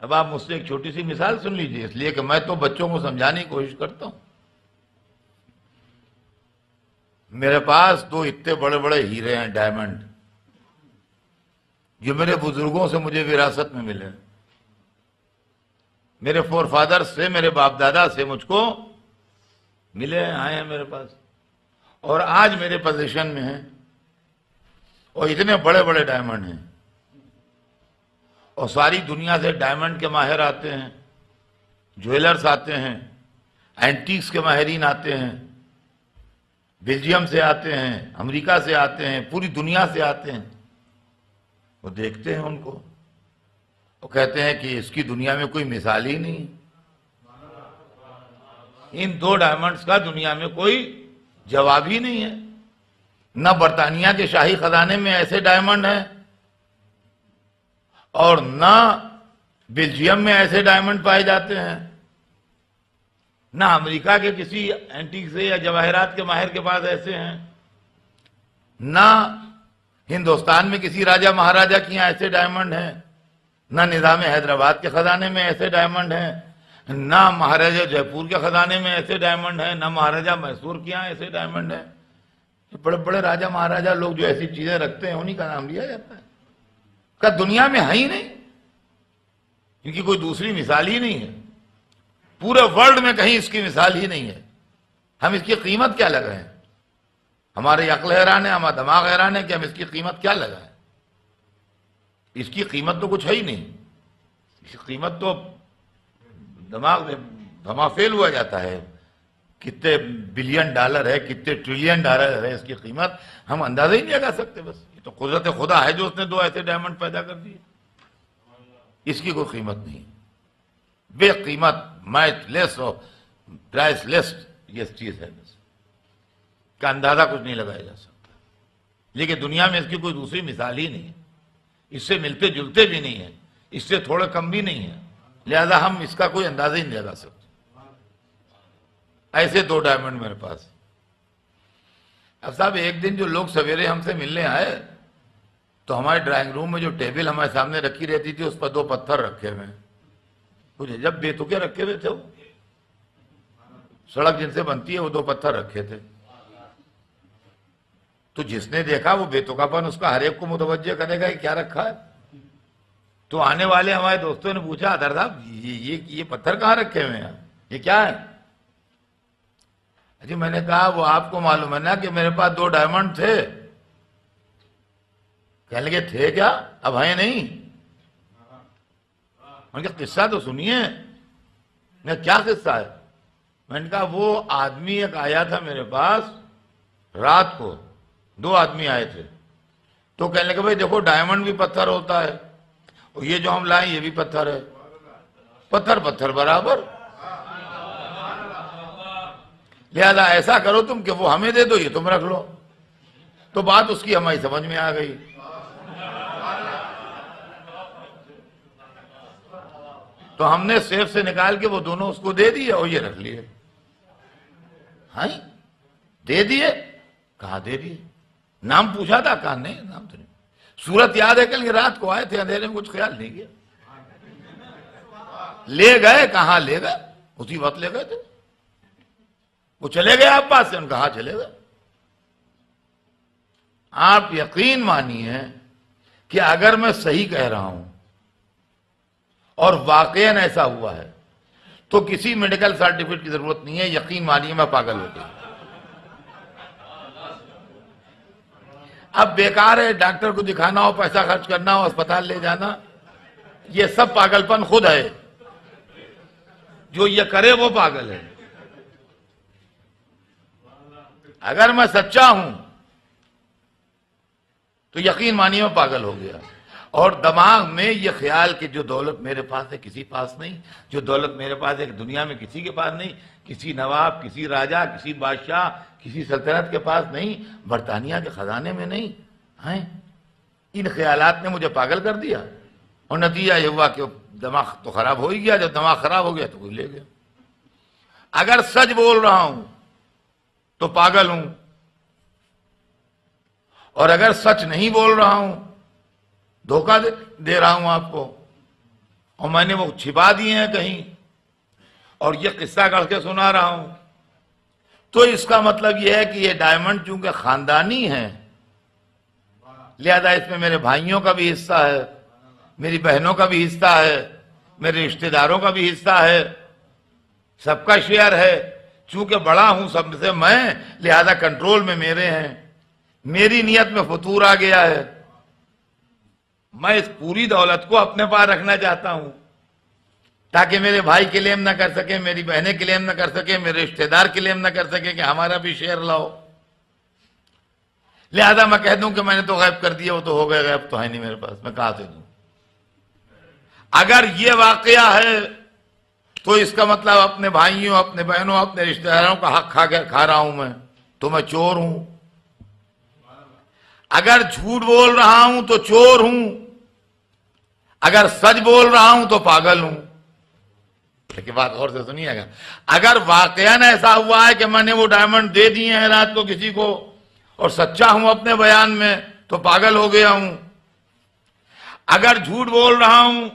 اب آپ مجھ سے ایک چھوٹی سی مثال سن لیجئے، اس لیے کہ میں تو بچوں کو سمجھانے کی کوشش کرتا ہوں۔ میرے پاس 2 اتنے بڑے بڑے ہیرے ہیں، ڈائمنڈ، جو میرے بزرگوں سے مجھے وراثت میں ملے، میرے فور فادر سے، میرے باپ دادا سے مجھ کو ملے ہیں، آئے ہیں میرے پاس، اور آج میرے پوزیشن میں ہیں، اور اتنے بڑے بڑے ڈائمنڈ ہیں، اور ساری دنیا سے ڈائمنڈ کے ماہر آتے ہیں، جویلرز آتے ہیں، اینٹیکس کے ماہرین آتے ہیں، بیلجیم سے آتے ہیں، امریکہ سے آتے ہیں، پوری دنیا سے آتے ہیں۔ وہ دیکھتے ہیں ان کو، وہ کہتے ہیں کہ اس کی دنیا میں کوئی مثال ہی نہیں، ان 2 ڈائمنڈز کا دنیا میں کوئی جواب ہی نہیں ہے۔ نہ برطانیہ کے شاہی خزانے میں ایسے ڈائمنڈ ہیں، اور نہ بیلجیم میں ایسے ڈائمنڈ پائے جاتے ہیں، نہ امریکہ کے کسی اینٹیک سے یا جواہرات کے ماہر کے پاس ایسے ہیں، نہ ہندوستان میں کسی راجہ مہاراجہ کی یہاں ایسے ڈائمنڈ ہیں، نہ نظام حیدرآباد کے خزانے میں ایسے ڈائمنڈ ہیں، نہ مہاراجہ جے پور کے خزانے میں ایسے ڈائمنڈ ہیں، نہ مہاراجہ میسور کے یہاں ایسے ڈائمنڈ ہیں۔ بڑے بڑے راجہ مہاراجہ لوگ جو ایسی چیزیں رکھتے ہیں انہی کا نام لیا جاتا ہے، کہ دنیا میں ہے ہی نہیں، ان کی کوئی دوسری مثال ہی نہیں ہے، پورے ورلڈ میں کہیں اس کی مثال ہی نہیں ہے۔ ہم اس کی قیمت کیا لگائیں؟ ہماری عقل حیران ہے، ہمارا دماغ حیران ہے کہ ہم اس کی قیمت کیا لگائیں۔ اس کی قیمت تو کچھ ہے ہی نہیں، اس کی قیمت تو دماغ میں دھما فیل ہوا جاتا ہے، کتنے بلین ڈالر ہے، کتنے ٹریلین ڈالر ہے اس کی قیمت، ہم اندازہ ہی نہیں لگا سکتے۔ بس یہ تو قدرت خدا ہے جو اس نے 2 ایسے ڈائمنڈ پیدا کر دیے، اس کی کوئی قیمت نہیں، بے قیمت، میچ لیس اور پرائس لیس یہ چیز ہے، بس کا اندازہ کچھ نہیں لگایا جا سکتا۔ لیکن دنیا میں اس کی کوئی دوسری مثال ہی نہیں ہے، اس سے ملتے جلتے بھی نہیں ہیں، اس سے تھوڑے کم بھی نہیں ہیں، لہذا ہم اس کا کوئی اندازہ ہی نہیں لگا سکتے۔ ایسے 2 ڈائمنڈ میرے پاس۔ اب صاحب ایک دن جو لوگ سویرے ہم سے ملنے آئے تو ہمارے ڈرائنگ روم میں جو ٹیبل ہمارے سامنے رکھی رہتی تھی اس پر 2 پتھر رکھے ہوئے، کچھ جب بے تکے رکھے ہوئے تھے، وہ سڑک جن سے بنتی ہے وہ 2 پتھر رکھے تھے. تو جس نے دیکھا وہ بے تکاپن اس کا ہر ایک کو متوجہ کرے گا کہ کیا رکھا ہے. تو آنے والے ہمارے دوستوں نے پوچھا اطہر صاحب یہ پتھر کہاں رکھے ہوئے ہیں، یہ کیا ہے؟ جی میں نے کہا وہ آپ کو معلوم ہے نا کہ میرے پاس 2 ڈائمنڈ تھے. کہنے لگے تھے کیا؟ اب ہیں نہیں. میں نے کہا قصہ تو سنیے. کیا قصہ ہے؟ میں نے کہا وہ آدمی ایک آیا تھا میرے پاس رات کو، 2 آدمی آئے تھے. تو کہنے لگے بھائی دیکھو ڈائمنڈ بھی پتھر ہوتا ہے اور یہ جو ہم لائیں یہ بھی پتھر ہے، پتھر پتھر برابر، لہذا ایسا کرو تم کہ وہ ہمیں دے دو یہ تم رکھ لو. تو بات اس کی ہماری سمجھ میں آ گئی. تو ہم نے سیف سے نکال کے وہ دونوں اس کو دے دیے اور یہ رکھ لیے. ہاں دے دیے. کہاں دے دیے؟ نام پوچھا تھا؟ کہاں نہیں، نام تو نہیں. صورت یاد ہے کہ رات کو آئے تھے اندھیرے میں، کچھ خیال نہیں کیا. لے گئے. کہاں لے گئے؟ اسی وقت لے گئے تھے. وہ چلے گئے آپ پاس سے؟ ان کہاں چلے گئے. آپ یقین مانیے کہ اگر میں صحیح کہہ رہا ہوں اور واقعاً ایسا ہوا ہے تو کسی میڈیکل سرٹیفکیٹ کی ضرورت نہیں ہے. یقین مانیے میں پاگل ہو گیا. اب بیکار ہے ڈاکٹر کو دکھانا ہو، پیسہ خرچ کرنا ہو، اسپتال لے جانا، یہ سب پاگلپن خود ہے. جو یہ کرے وہ پاگل ہے. اگر میں سچا ہوں تو یقین مانیے میں پاگل ہو گیا. اور دماغ میں یہ خیال کہ جو دولت میرے پاس ہے کسی پاس نہیں، جو دولت میرے پاس ہے دنیا میں کسی کے پاس نہیں، کسی نواب، کسی راجہ، کسی بادشاہ، کسی سلطنت کے پاس نہیں، برطانیہ کے خزانے میں نہیں ہیں. ان خیالات نے مجھے پاگل کر دیا اور نتیجہ یہ ہوا کہ دماغ تو خراب ہو ہی گیا. جب دماغ خراب ہو گیا تو کوئی لے گیا. اگر سچ بول رہا ہوں تو پاگل ہوں، اور اگر سچ نہیں بول رہا ہوں دھوکہ دے رہا ہوں آپ کو، اور میں نے وہ چھپا دیے ہیں کہیں اور یہ قصہ کر کے سنا رہا ہوں، تو اس کا مطلب یہ ہے کہ یہ ڈائمنڈ چونکہ خاندانی ہے لہذا اس میں میرے بھائیوں کا بھی حصہ ہے، میری بہنوں کا بھی حصہ ہے، میرے رشتہ داروں کا بھی حصہ ہے، سب کا شیئر ہے. چونکہ بڑا ہوں سب سے میں، لہذا کنٹرول میں میرے ہیں. میری نیت میں فطور آ گیا ہے. میں اس پوری دولت کو اپنے پاس رکھنا چاہتا ہوں تاکہ میرے بھائی کلیم نہ کر سکے، میری بہنیں کلیم نہ کر سکے، میرے رشتہ دار کلیم نہ کر سکے کہ ہمارا بھی شیئر لاؤ. لہذا میں کہہ دوں کہ میں نے تو غائب کر دیا، وہ تو ہو گئے، غائب تو ہے نہیں میرے پاس، میں کہاں سے دوں. اگر یہ واقعہ ہے تو اس کا مطلب اپنے بھائیوں، اپنے بہنوں، اپنے رشتہ داروں کا حق کھا رہا ہوں میں، تو میں چور ہوں. اگر جھوٹ بول رہا ہوں تو چور ہوں، اگر سچ بول رہا ہوں تو پاگل ہوں. لیکن بات اور سے سنیے گا، اگر واقعاً ایسا ہوا ہے کہ میں نے وہ ڈائمنڈ دے دیے ہیں رات کو کسی کو اور سچا ہوں اپنے بیان میں تو پاگل ہو گیا ہوں. اگر جھوٹ بول رہا ہوں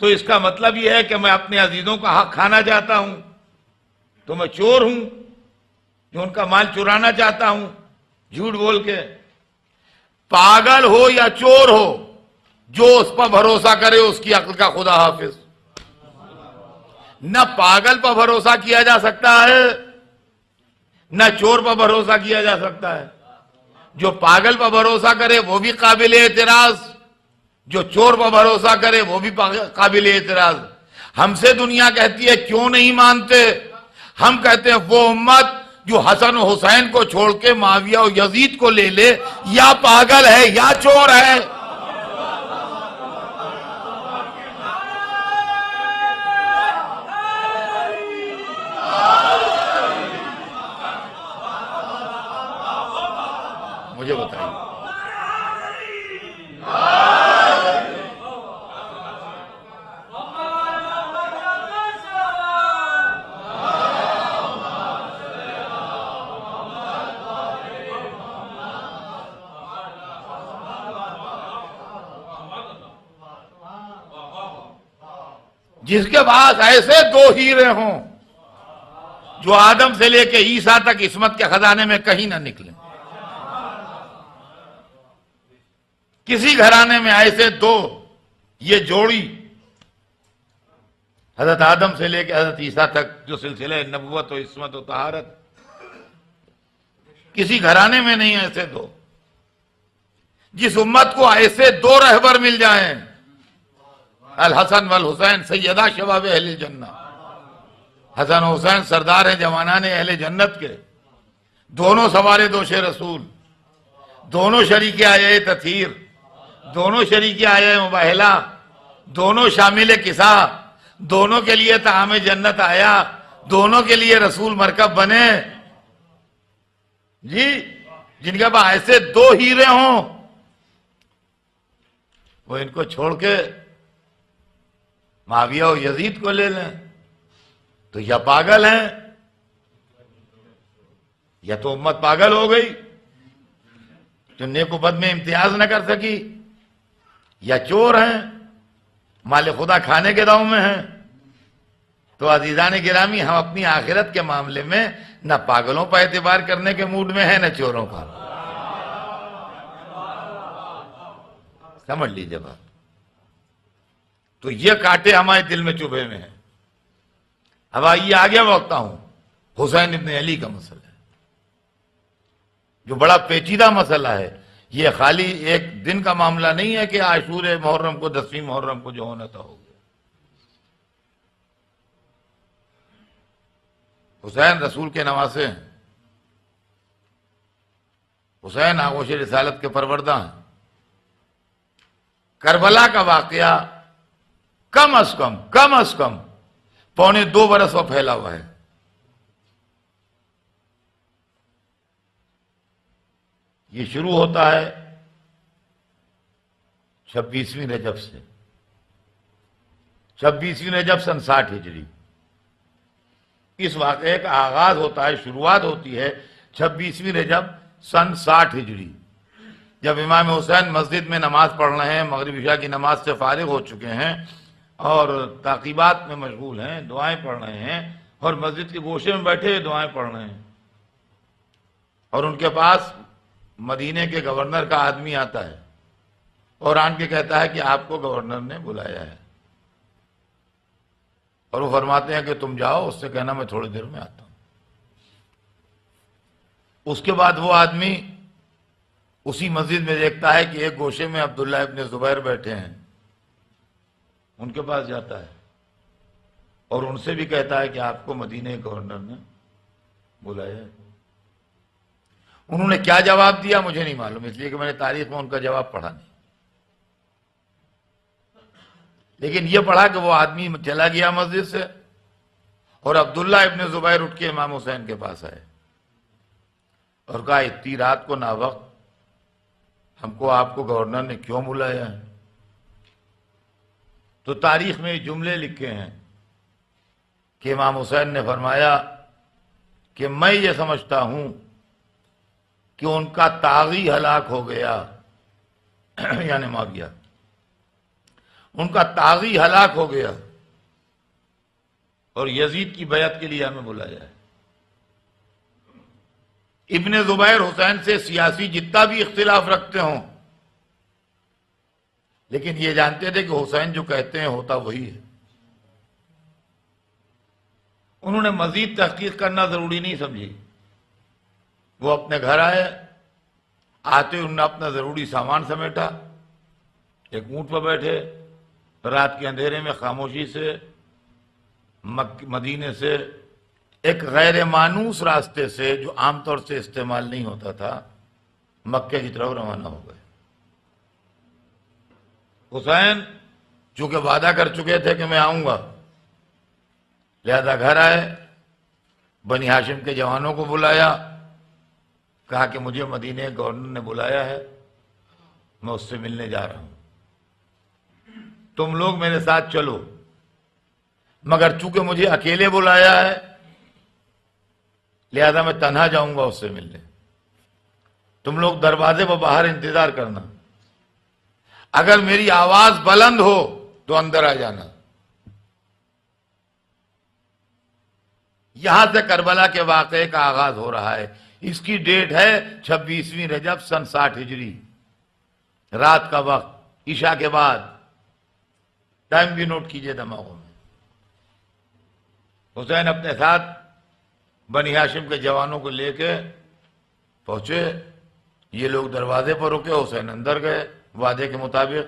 تو اس کا مطلب یہ ہے کہ میں اپنے عزیزوں کا حق کھانا چاہتا ہوں تو میں چور ہوں جو ان کا مال چرانا چاہتا ہوں جھوٹ بول کے. پاگل ہو یا چور ہو، جو اس پر بھروسہ کرے اس کی عقل کا خدا حافظ. نہ پاگل پر بھروسہ کیا جا سکتا ہے نہ چور پر بھروسہ کیا جا سکتا ہے. جو پاگل پر بھروسہ کرے وہ بھی قابل اعتراض، جو چور پر بھروسہ کرے وہ بھی قابل اعتراض. ہم سے دنیا کہتی ہے کیوں نہیں مانتے؟ ہم کہتے ہیں وہ امت جو حسن و حسین کو چھوڑ کے معاویہ و یزید کو لے لے یا پاگل ہے یا چور ہے. مجھے بتائیے. جس کے پاس ایسے دو ہیرے ہوں جو آدم سے لے کے عیسیٰ تک عصمت کے خزانے میں کہیں نہ نکلیں. کسی گھرانے میں ایسے دو، یہ جوڑی حضرت آدم سے لے کے حضرت عیسیٰ تک جو سلسلہ نبوت و عصمت و طہارت، کسی گھرانے میں نہیں ایسے دو. جس امت کو ایسے دو رہبر مل جائیں، الحسن والحسین سیدہ شباب اہل جنہ، حسن و حسین سردار ہیں جوانان اہل جنت کے، دونوں سوار دوش رسول، دونوں شریک آیہ تطہیر، دونوں شریک آیہ مباہلہ، دونوں شامل کسا، دونوں کے لیے طعام جنت آیا، دونوں کے لیے رسول مرکب بنے. جی جن کے پاس ایسے دو ہیرے ہوں، وہ ان کو چھوڑ کے معاویہ و یزید کو لے لیں تو یا پاگل ہیں، یا تو امت پاگل ہو گئی جو نیک و بد میں امتیاز نہ کر سکی، یا چور ہیں، مال خدا کھانے کے داؤں میں ہیں. تو عزیزان گرامی، ہم اپنی آخرت کے معاملے میں نہ پاگلوں پر اعتبار کرنے کے موڈ میں ہیں، نہ چوروں کا. سمجھ لیجئے بات. تو یہ کانٹے ہمارے دل میں چبھے ہوئے ہیں. اب آئیے آگے بڑھتا ہوں. حسین ابن علی کا مسئلہ ہے جو بڑا پیچیدہ مسئلہ ہے. یہ خالی ایک دن کا معاملہ نہیں ہے کہ عاشور محرم کو 10ویں محرم کو جو ہونا تھا ہو گیا. حسین رسول کے نواسے ہیں. حسین آغوش رسالت کے پروردہ ہیں. کربلا کا واقعہ کم از کم 1.25 برس وہ پھیلا ہوا ہے. یہ شروع ہوتا ہے 26ویں رجب سے. 26ویں رجب سن 60 ہجری اس واقعے کا آغاز ہوتا ہے، شروعات ہوتی ہے 26ویں رجب سن 60 ہجری، جب امام حسین مسجد میں نماز پڑھ رہے ہیں، مغرب عشاء کی نماز سے فارغ ہو چکے ہیں اور تعقیبات میں مشغول ہیں، دعائیں پڑھ رہے ہیں اور مسجد کے گوشے میں بیٹھے دعائیں پڑھ رہے ہیں. اور ان کے پاس مدینے کے گورنر کا آدمی آتا ہے اور آن کے کہتا ہے کہ آپ کو گورنر نے بلایا ہے. اور وہ فرماتے ہیں کہ تم جاؤ، اس سے کہنا میں تھوڑی دیر میں آتا ہوں. اس کے بعد وہ آدمی اسی مسجد میں دیکھتا ہے کہ ایک گوشے میں عبداللہ ابن زبیر بیٹھے ہیں. ان کے پاس جاتا ہے اور ان سے بھی کہتا ہے کہ آپ کو مدینہ گورنر نے بلایا ہے. انہوں نے کیا جواب دیا مجھے نہیں معلوم، اس لیے کہ میں نے تاریخ میں ان کا جواب پڑھا نہیں. لیکن یہ پڑھا کہ وہ آدمی چلا گیا مسجد سے اور عبداللہ ابن زبیر اٹھ کے امام حسین کے پاس آئے اور کہا اتنی رات کو ناوقت ہم کو آپ کو گورنر نے کیوں بلایا ہے؟ تو تاریخ میں یہ جملے لکھے ہیں کہ امام حسین نے فرمایا کہ میں یہ سمجھتا ہوں کہ ان کا طاغی ہلاک ہو گیا، یعنی معاویہ، ان کا طاغی ہلاک ہو گیا اور یزید کی بیعت کے لیے ہمیں بلایا ہے. ابن زبیر حسین سے سیاسی جتنا بھی اختلاف رکھتے ہوں، لیکن یہ جانتے تھے کہ حسین جو کہتے ہیں ہوتا وہی ہے. انہوں نے مزید تحقیق کرنا ضروری نہیں سمجھی. وہ اپنے گھر آئے، آتے انہوں نے اپنا ضروری سامان سمیٹا، ایک اونٹ پر بیٹھے، رات کے اندھیرے میں خاموشی سے مدینے سے ایک غیر مانوس راستے سے جو عام طور سے استعمال نہیں ہوتا تھا مکے کی طرف روانہ ہو گئے. حسین چونکہ وعدہ کر چکے تھے کہ میں آؤں گا، لہذا گھر آئے، بنی ہاشم کے جوانوں کو بلایا، کہا کہ مجھے مدینے گورنر نے بلایا ہے، میں اس سے ملنے جا رہا ہوں، تم لوگ میرے ساتھ چلو، مگر چونکہ مجھے اکیلے بلایا ہے لہذا میں تنہا جاؤں گا اس سے ملنے. تم لوگ دروازے پر باہر انتظار کرنا، اگر میری آواز بلند ہو تو اندر آ جانا، یہاں سے کربلا کے واقعے کا آغاز ہو رہا ہے. اس کی ڈیٹ ہے 26ویں رجب سن 60 ہجری، رات کا وقت، عشاء کے بعد. ٹائم بھی نوٹ کیجئے دماغوں میں. حسین اپنے ساتھ بنی ہاشم کے جوانوں کو لے کے پہنچے. یہ لوگ دروازے پر رکے، حسین اندر گئے وعدے کے مطابق.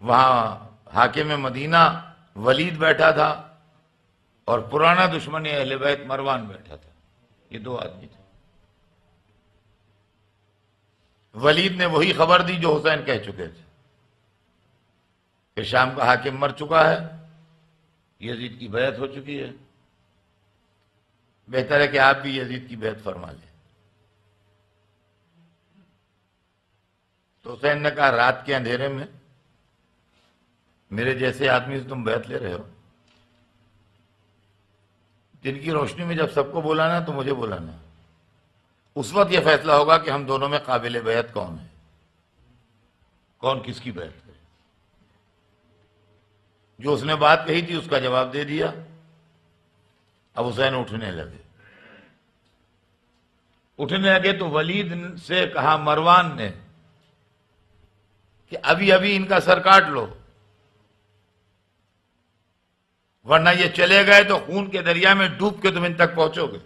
وہاں حاکم مدینہ ولید بیٹھا تھا اور پرانا دشمن اہل بیت مروان بیٹھا تھا. یہ دو آدمی تھے. ولید نے وہی خبر دی جو حسین کہہ چکے تھے کہ شام کا حاکم مر چکا ہے، یزید کی بیعت ہو چکی ہے، بہتر ہے کہ آپ بھی یزید کی بیعت فرما لیں. تو حسین نے کہا رات کے اندھیرے میں میرے جیسے آدمی سے تم بیعت لے رہے ہو؟ دن کی روشنی میں جب سب کو بلانا تو مجھے بلانا. اس وقت یہ فیصلہ ہوگا کہ ہم دونوں میں قابل بیعت کون ہے، کون کس کی بیعت کرے. جو اس نے بات کہی تھی اس کا جواب دے دیا. اب حسین اٹھنے لگے. اٹھنے لگے تو ولید سے کہا مروان نے کہ ابھی ابھی ان کا سر کاٹ لو، ورنہ یہ چلے گئے تو خون کے دریا میں ڈوب کے تم ان تک پہنچو گے.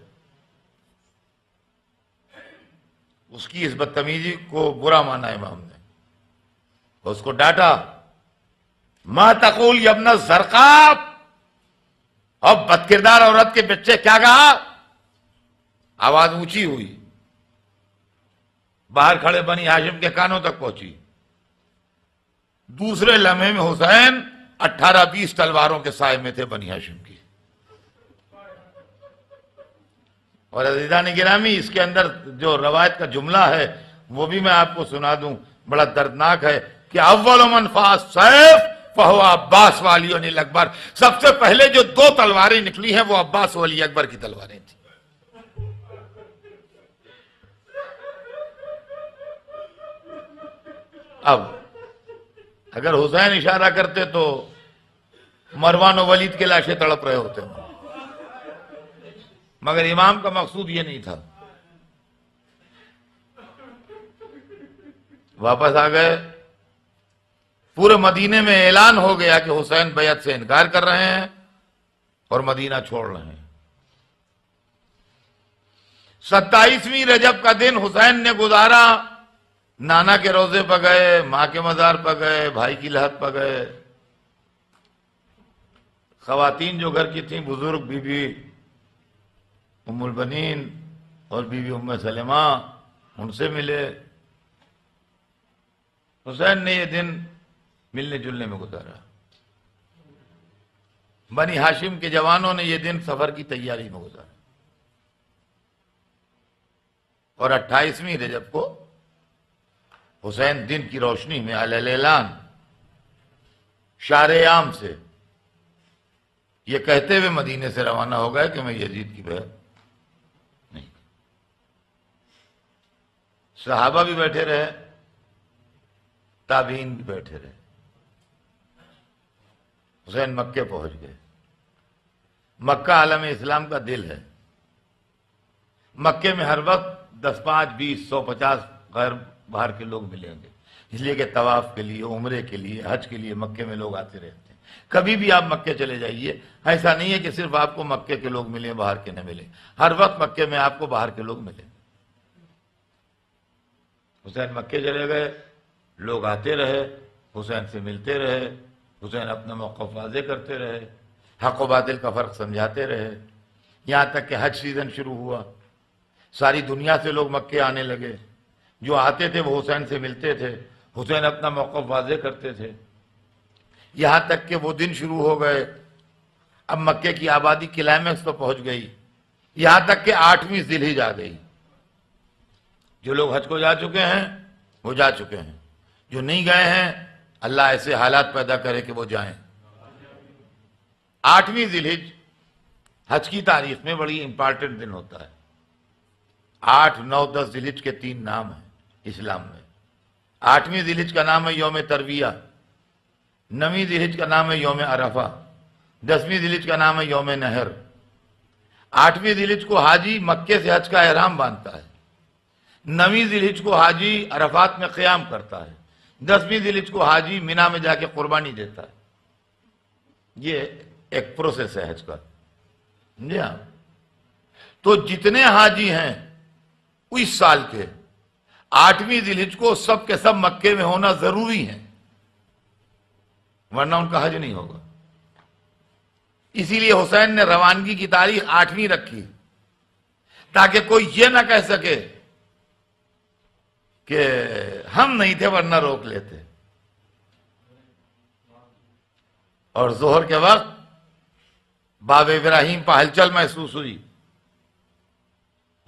اس کی اس بدتمیزی کو برا مانا امام نے، اس کو ڈانٹا. ما تقول یا ابن الزرقاء، اور بدکردار عورت کے بچے کیا کہا؟ آواز اونچی ہوئی، باہر کھڑے بنی ہاشم کے کانوں تک پہنچی. دوسرے لمحے میں حسین 18-20 تلواروں کے سائے میں تھے بنی ہاشم کی. اور عزیزان گرامی، اس کے اندر جو روایت کا جملہ ہے وہ بھی میں آپ کو سنا دوں، بڑا دردناک ہے کہ اول من فاس سیف فہو عباس والی اکبر. سب سے پہلے جو 2 تلواریں نکلی ہیں وہ عباس ولی اکبر کی تلواریں تھیں. اب اگر حسین اشارہ کرتے تو مروان و ولید کے لاشیں تڑپ رہے ہوتے ہیں، مگر امام کا مقصود یہ نہیں تھا. واپس آ گئے. پورے مدینے میں اعلان ہو گیا کہ حسین بیعت سے انکار کر رہے ہیں اور مدینہ چھوڑ رہے ہیں. 27ویں رجب کا دن حسین نے گزارا. نانا کے روضے پہ گئے، ماں کے مزار پہ گئے، بھائی کی لحد پہ گئے. خواتین جو گھر کی تھیں، بزرگ بی بی ام البنین اور بی بی ام سلمہ، ان سے ملے. حسین نے یہ دن ملنے جلنے میں گزارا. بنی ہاشم کے جوانوں نے یہ دن سفر کی تیاری میں گزارا. اور 28ویں رجب کو حسین دن کی روشنی میں علی الاعلان شہر عام سے یہ کہتے ہوئے مدینے سے روانہ ہو گئے کہ میں یزید کی بیعت نہیں. صحابہ بھی بیٹھے رہے، تابعین بھی بیٹھے رہے. حسین مکے پہنچ گئے. مکہ عالم اسلام کا دل ہے. مکے میں ہر وقت 10 5 20 150 غیر باہر کے لوگ ملیں گے، اس لیے کہ طواف کے لیے، عمرے کے لیے، حج کے لیے مکے میں لوگ آتے رہتے ہیں. کبھی بھی آپ مکے چلے جائیے، ایسا نہیں ہے کہ صرف آپ کو مکے کے لوگ ملیں باہر کے نہ ملیں. ہر وقت مکے میں آپ کو باہر کے لوگ ملیں. حسین مکے چلے گئے، لوگ آتے رہے، حسین سے ملتے رہے، حسین اپنا موقف واضح کرتے رہے، حق و باطل کا فرق سمجھاتے رہے. یہاں تک کہ حج سیزن شروع ہوا، ساری دنیا سے لوگ مکے آنے لگے. جو آتے تھے وہ حسین سے ملتے تھے، حسین اپنا موقف واضح کرتے تھے. یہاں تک کہ وہ دن شروع ہو گئے. اب مکے کی آبادی کلائمیکس پر پہنچ گئی. یہاں تک کہ 8ویں ذی الحجہ آ گئی. جو لوگ حج کو جا چکے ہیں وہ جا چکے ہیں، جو نہیں گئے ہیں اللہ ایسے حالات پیدا کرے کہ وہ جائیں. 8ویں ذی الحجہ حج کی تاریخ میں بڑی امپارٹنٹ دن ہوتا ہے. 8 9 10 ذی الحجہ کے 3 نام ہیں اسلام میں. 8ویں ذی الحجہ کا نام ہے یوم ترویہ، 9ویں ذی الحجہ کا نام ہے یوم عرفہ، 10ویں ذی الحجہ کا نام ہے یوم نحر. 8ویں ذیلحج کو حاجی مکے سے حج کا احرام باندھتا ہے، 9ویں ذیلحج کو حاجی عرفات میں قیام کرتا ہے، 10ویں ذیلحج کو حاجی مینا میں جا کے قربانی دیتا ہے۔ یہ ایک پروسیس ہے حج کا۔ جی ہاں، تو جتنے حاجی ہیں اس سال کے 8ویں ذیلحج کو سب کے سب مکے میں ہونا ضروری ہے، ورنہ ان کا حج نہیں ہوگا۔ اسی لیے حسین نے روانگی کی تاریخ 8ویں رکھی، تاکہ کوئی یہ نہ کہہ سکے کہ ہم نہیں تھے ورنہ روک لیتے۔ اور ظہر کے وقت باب ابراہیم پر ہلچل محسوس ہوئی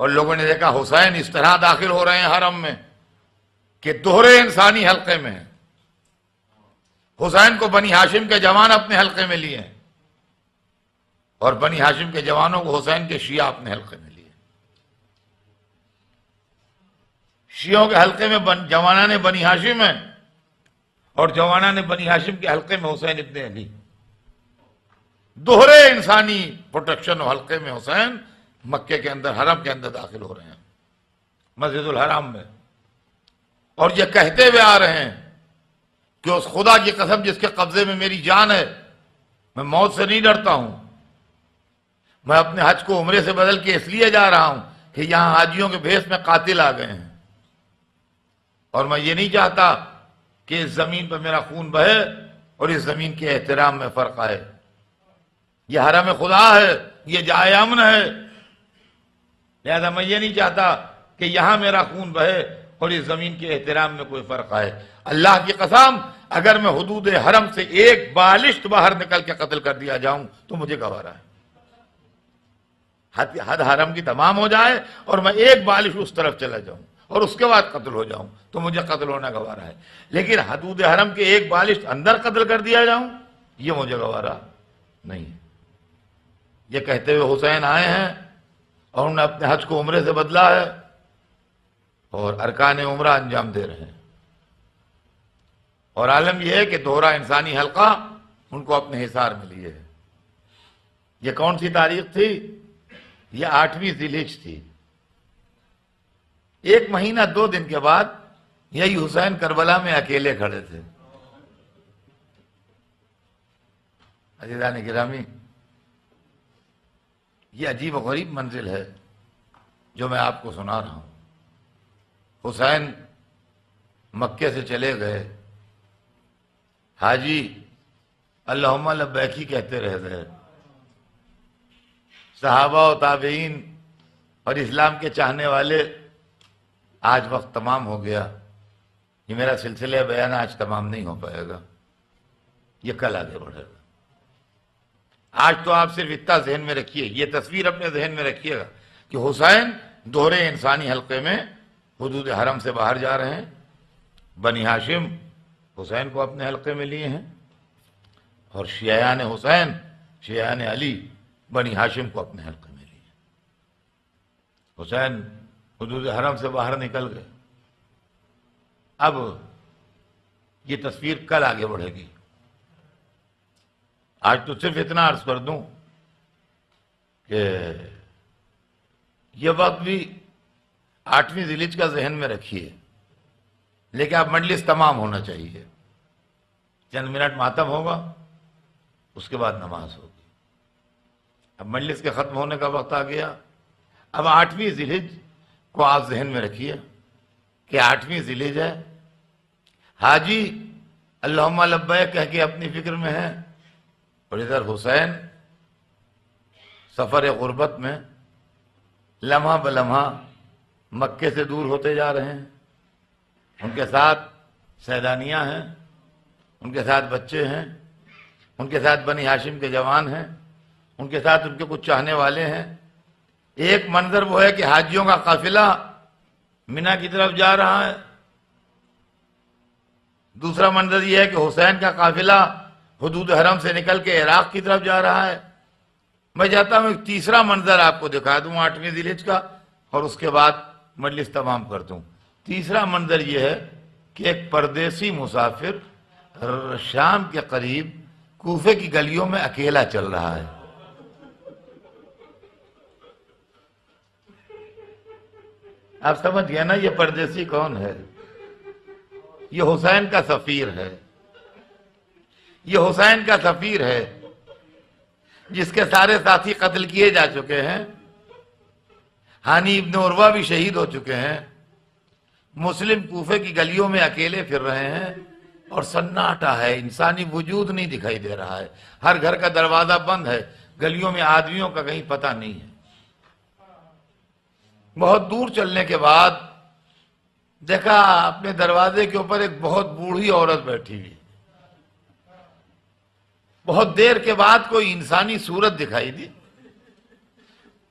اور لوگوں نے دیکھا حسین اس طرح داخل ہو رہے ہیں حرم میں کہ دوہرے انسانی حلقے میں ہیں۔ حسین کو بنی ہاشم کے جوان اپنے حلقے میں لیے ہیں اور بنی ہاشم کے جوانوں کو حسین کے شیعہ اپنے حلقے میں لیے۔ شیعوں کے حلقے میں جوانان بنی ہاشم ہیں اور جوانان بنی ہاشم کے حلقے میں حسین ابن علی۔ دوہرے انسانی پروٹیکشن و حلقے میں حسین مکے کے اندر حرم کے اندر داخل ہو رہے ہیں، مسجد الحرام میں، اور یہ کہتے ہوئے آ رہے ہیں کہ اس خدا کی قسم جس کے قبضے میں میری جان ہے، میں موت سے نہیں ڈرتا ہوں۔ میں اپنے حج کو عمرے سے بدل کے اس لیے جا رہا ہوں کہ یہاں حاجیوں کے بھیس میں قاتل آ گئے ہیں، اور میں یہ نہیں چاہتا کہ اس زمین پر میرا خون بہے اور اس زمین کے احترام میں فرق آئے۔ یہ حرم خدا ہے، یہ جائے امن ہے، لہذا میں یہ نہیں چاہتا کہ یہاں میرا خون بہے اور اس زمین کے احترام میں کوئی فرق آئے۔ اللہ کی قسم اگر میں حدود حرم سے ایک بالشت باہر نکل کے قتل کر دیا جاؤں تو مجھے گوارا ہے۔ حد حرم کی تمام ہو جائے اور میں ایک بالش اس طرف چلا جاؤں اور اس کے بعد قتل ہو جاؤں تو مجھے قتل ہونا گوارا ہے، لیکن حدود حرم کے ایک بالش اندر قتل کر دیا جاؤں یہ مجھے گوارا نہیں ہے۔ یہ کہتے ہوئے حسین آئے ہیں اور انہوں نے اپنے حج کو عمرے سے بدلا ہے اور ارکان عمرہ انجام دے رہے ہیں، اور عالم یہ ہے کہ دوہرا انسانی حلقہ ان کو اپنے حصار میں لیے ہے۔ یہ کون سی تاریخ تھی؟ یہ 8ویں ذیلحج تھی۔ 1 مہینہ 2 دن کے بعد یہی حسین کربلا میں اکیلے کھڑے تھے۔ عزیزان گرامی، یہ عجیب و غریب منزل ہے جو میں آپ کو سنا رہا ہوں۔ حسین مکے سے چلے گئے، حاجی اللہم لبیک کہتے رہ گئے، صحابہ و تابعین اور اسلام کے چاہنے والے، آج وقت تمام ہو گیا، یہ میرا سلسلہ بیان آج تمام نہیں ہو پائے گا، یہ کل آگے بڑھے گا۔ آج تو آپ صرف اتنا ذہن میں رکھیے، یہ تصویر اپنے ذہن میں رکھیے گا کہ حسین دوہرے انسانی حلقے میں حدود حرم سے باہر جا رہے ہیں، بنی ہاشم حسین کو اپنے حلقے میں لیے ہیں اور شیعیان حسین، شیعیان علی بنی ہاشم کو اپنے حلقے میں لیے۔ حسین حدود حرم سے باہر نکل گئے۔ اب یہ تصویر کل آگے بڑھے گی۔ آج تو صرف اتنا عرض کر دوں کہ یہ وقت بھی 8ویں ذیلحج کا ذہن میں رکھیے، لیکن اب مجلس تمام ہونا چاہیے، چند منٹ ماتم ہوگا، اس کے بعد نماز ہوگی۔ اب مجلس کے ختم ہونے کا وقت آ گیا۔ اب 8ویں ذیلحج کو آپ ذہن میں رکھیے کہ 8ویں ذیلحج ہے، حاجی اللہم لبیک کہہ کے اپنی فکر میں ہے، اور ادھر حسین سفر غربت میں لمحہ بلمحہ مکے سے دور ہوتے جا رہے ہیں۔ ان کے ساتھ سیدانیاں ہیں، ان کے ساتھ بچے ہیں، ان کے ساتھ بنی ہاشم کے جوان ہیں، ان کے ساتھ ان کے کچھ چاہنے والے ہیں۔ ایک منظر وہ ہے کہ حاجیوں کا قافلہ مینا کی طرف جا رہا ہے، دوسرا منظر یہ ہے کہ حسین کا قافلہ حدود حرم سے نکل کے عراق کی طرف جا رہا ہے۔ میں چاہتا ہوں ایک تیسرا منظر آپ کو دکھا دوں 8ویں ذیلحج کا، اور اس کے بعد مجلس تمام کر دوں۔ تیسرا منظر یہ ہے کہ ایک پردیسی مسافر شام کے قریب کوفے کی گلیوں میں اکیلا چل رہا ہے۔ آپ سمجھ گئے نا یہ پردیسی کون ہے؟ یہ حسین کا سفیر ہے، یہ حسین کا سفیر ہے جس کے سارے ساتھی قتل کیے جا چکے ہیں، ہانی ابن عروہ بھی شہید ہو چکے ہیں، مسلم کوفے کی گلیوں میں اکیلے پھر رہے ہیں اور سناٹا ہے، انسانی وجود نہیں دکھائی دے رہا ہے، ہر گھر کا دروازہ بند ہے، گلیوں میں آدمیوں کا کہیں پتہ نہیں ہے۔ بہت دور چلنے کے بعد دیکھا اپنے دروازے کے اوپر ایک بہت بوڑھی عورت بیٹھی ہوئی، بہت دیر کے بعد کوئی انسانی صورت دکھائی دی،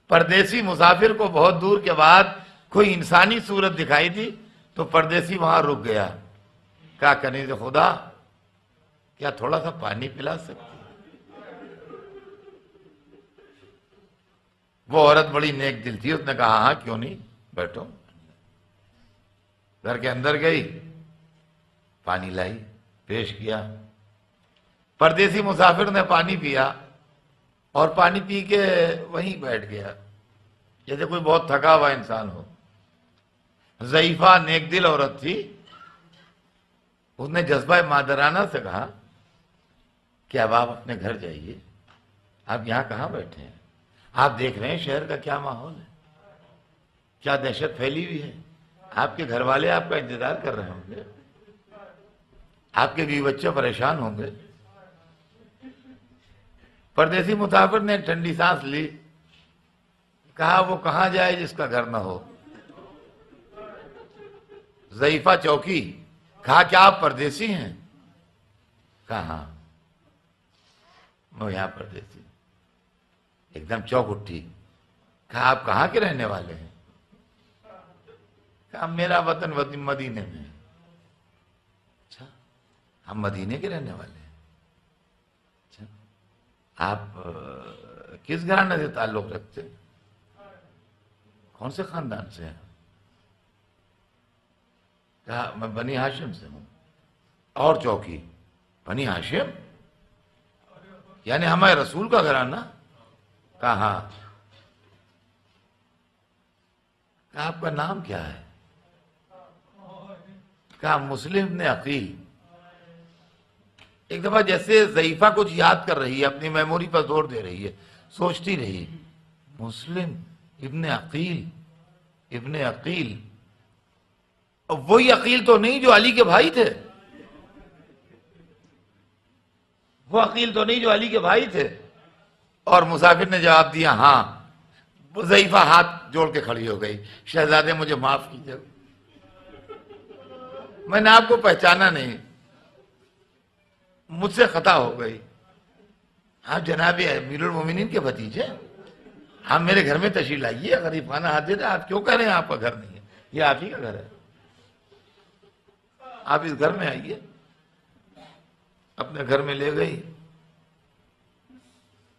پردیسی مسافر کو بہت دور کے بعد کوئی انسانی صورت دکھائی دی تو پردیسی وہاں رک گیا، کہا کنیز خدا کیا تھوڑا سا پانی پلا سکتی؟ وہ عورت بڑی نیک دل تھی، اس نے کہا ہاں کیوں نہیں، بیٹھو۔ گھر کے اندر گئی، پانی لائی، پیش کیا، پردیسی مسافر نے پانی پیا اور پانی پی کے وہیں بیٹھ گیا جیسے کوئی بہت تھکا ہوا انسان ہو۔ ضعیفہ نیک دل عورت تھی، اس نے جذبہ مادرانہ سے کہا کہ اب آپ اپنے گھر جائیے، آپ یہاں کہاں بیٹھے ہیں؟ آپ دیکھ رہے ہیں شہر کا کیا ماحول ہے، کیا دہشت پھیلی ہوئی ہے، آپ کے گھر والے آپ کا انتظار کر رہے ہوں گے، آپ کے بیوی بچے پریشان ہوں گے۔ پردیسی مسافر نے ٹھنڈی سانس لی، کہا وہ کہاں جائے جس کا گھر نہ ہو؟ ضعیفہ چوکی، کہا کیا آپ پردیسی ہیں؟ کہا ہاں میں یہاں پردیسی۔ ایک دم چوک اٹھی، کہا آپ کہاں کے رہنے والے ہیں؟ کہا میرا وطن مدینے میں ہے۔ اچھا ہم مدینے کے رہنے والے ہیں، اچھا آپ کس گھرانے سے تعلق رکھتے ہیں؟ کون سے خاندان سے ہیں؟ کہا میں بنی ہاشم سے ہوں۔ اور چوکی، بنی ہاشم یعنی ہمارے رسول کا گھرانہ؟ کہا ہاں۔ کہا آپ کا نام کیا ہے؟ کہا مسلم ابن عقیل۔ ایک دفعہ جیسے ضعیفہ کچھ یاد کر رہی ہے، اپنی میموری پر زور دے رہی ہے، سوچتی رہی مسلم ابن عقیل، ابن عقیل، وہی عقیل تو نہیں جو علی کے بھائی تھے، وہ عقیل تو نہیں جو علی کے بھائی تھے۔ اور مسافر نے جواب دیا ہاں۔ ضعیفہ ہاتھ جوڑ کے کھڑی ہو گئی، شہزادے مجھے معاف کیجیے، میں نے آپ کو پہچانا نہیں، مجھ سے خطا ہو گئی، آپ جناب امیر المومنین کے بھتیجے، آپ میرے گھر میں تشریف لائیے، غریبانہ حاضر ہے، آپ کیوں کہہ رہے ہیں آپ کا گھر نہیں ہے؟ یہ آپ ہی کا گھر ہے، آپ اس گھر میں آئیے۔ اپنے گھر میں لے گئی،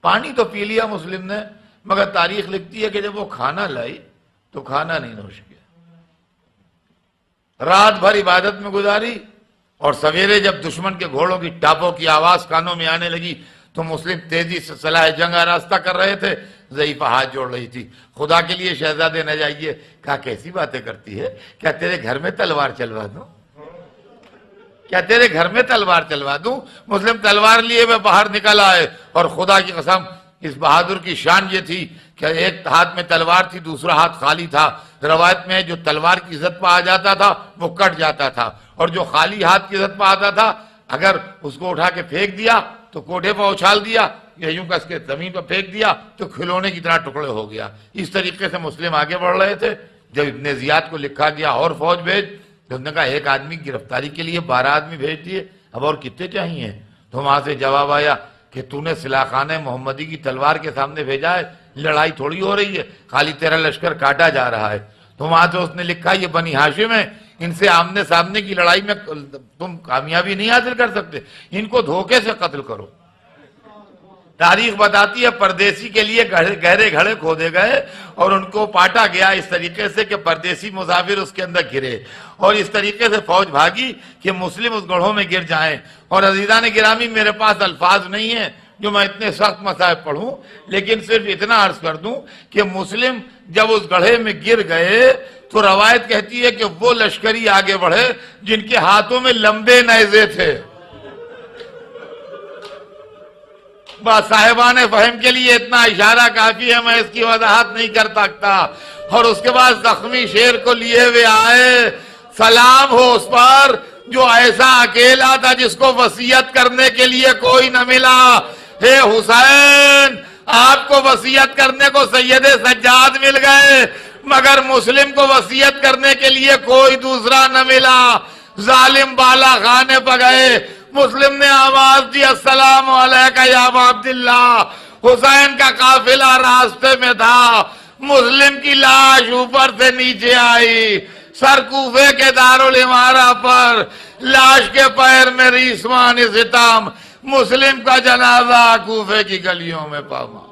پانی تو پی لیا مسلم نے، مگر تاریخ لکھتی ہے کہ جب وہ کھانا لائی تو کھانا نہیں نوش کیا، رات بھر عبادت میں گزاری، اور سویرے جب دشمن کے گھوڑوں کی ٹاپوں کی آواز کانوں میں آنے لگی تو مسلم تیزی سے صلاح جنگ آراستہ کر رہے تھے، ضعیفہ ہاتھ جوڑ رہی تھی، خدا کے لیے شہزادے نہ جائیے۔ کہا کیسی باتیں کرتی ہے، کیا تیرے گھر میں تلوار چلوا دوں؟ کیا تیرے گھر میں تلوار چلوا دوں؟ مسلم تلوار لیے ہوئے باہر نکل آئے، اور خدا کی قسم اس بہادر کی شان یہ تھی کہ ایک ہاتھ میں تلوار تھی، دوسرا ہاتھ خالی تھا۔ روایت میں جو تلوار کی عزت پہ آ جاتا تھا وہ کٹ جاتا تھا، اور جو خالی ہاتھ کی عزت پہ آتا تھا اگر اس کو اٹھا کے پھینک دیا تو کوٹھے پہ اچھال دیا یا یوں کس کے زمین پہ پھینک دیا تو کھلونے کی طرح ٹکڑے ہو گیا۔ اس طریقے سے مسلم آگے بڑھ رہے تھے۔ جب ابن زیاد کو لکھا گیا اور فوج بھیج، تو انہوں نے کہا ایک آدمی کی گرفتاری کے لیے 12 آدمی بھیج دیے، اب اور کتنے چاہیے؟ تو وہاں سے جواب آیا کہ تو نے سلاح خانہ محمدی کی تلوار کے سامنے بھیجا ہے، لڑائی تھوڑی ہو رہی ہے، خالی تیرا لشکر کاٹا جا رہا ہے۔ تو وہاں سے اس نے لکھا یہ بنی ہاشم ہے، ان سے آمنے سامنے کی لڑائی میں تم کامیابی نہیں حاصل کر سکتے، ان کو دھوکے سے قتل کرو۔ تاریخ بتاتی ہے پردیسی کے لیے گہرے گھڑے کھودے گئے اور ان کو پاٹا گیا اس طریقے سے کہ پردیسی مسافر اس کے اندر گرے، اور اس طریقے سے فوج بھاگی کہ مسلم اس گڑھوں میں گر جائیں۔ اور عزیزان گرامی، میرے پاس الفاظ نہیں ہیں جو میں اتنے سخت مصائب پڑھوں، لیکن صرف اتنا عرض کر دوں کہ مسلم جب اس گڑھے میں گر گئے تو روایت کہتی ہے کہ وہ لشکری آگے بڑھے جن کے ہاتھوں میں لمبے نیزے تھے. بس صاحبان فہم کے لیے اتنا اشارہ کافی ہے، میں اس کی وضاحت نہیں کر سکتا. اور اس کے بعد زخمی شیر کو لیے ہوئے آئے. سلام ہو اس پر جو ایسا اکیلا تھا جس کو وصیت کرنے کے لیے کوئی نہ ملا. اے حسین، آپ کو وصیت کرنے کو سید سجاد مل گئے مگر مسلم کو وصیت کرنے کے لیے کوئی دوسرا نہ ملا. ظالم بالا خانے پہ گئے. مسلم نے آواز دی السلام علیکہ یا ابا عبداللہ. حسین کا قافلہ راستے میں تھا. مسلم کی لاش اوپر سے نیچے آئی، سر کوفے کے دارالامارہ پر، لاش کے پیر میں ریسمان ستم. مسلم کا جنازہ کوفے کی گلیوں میں پاما.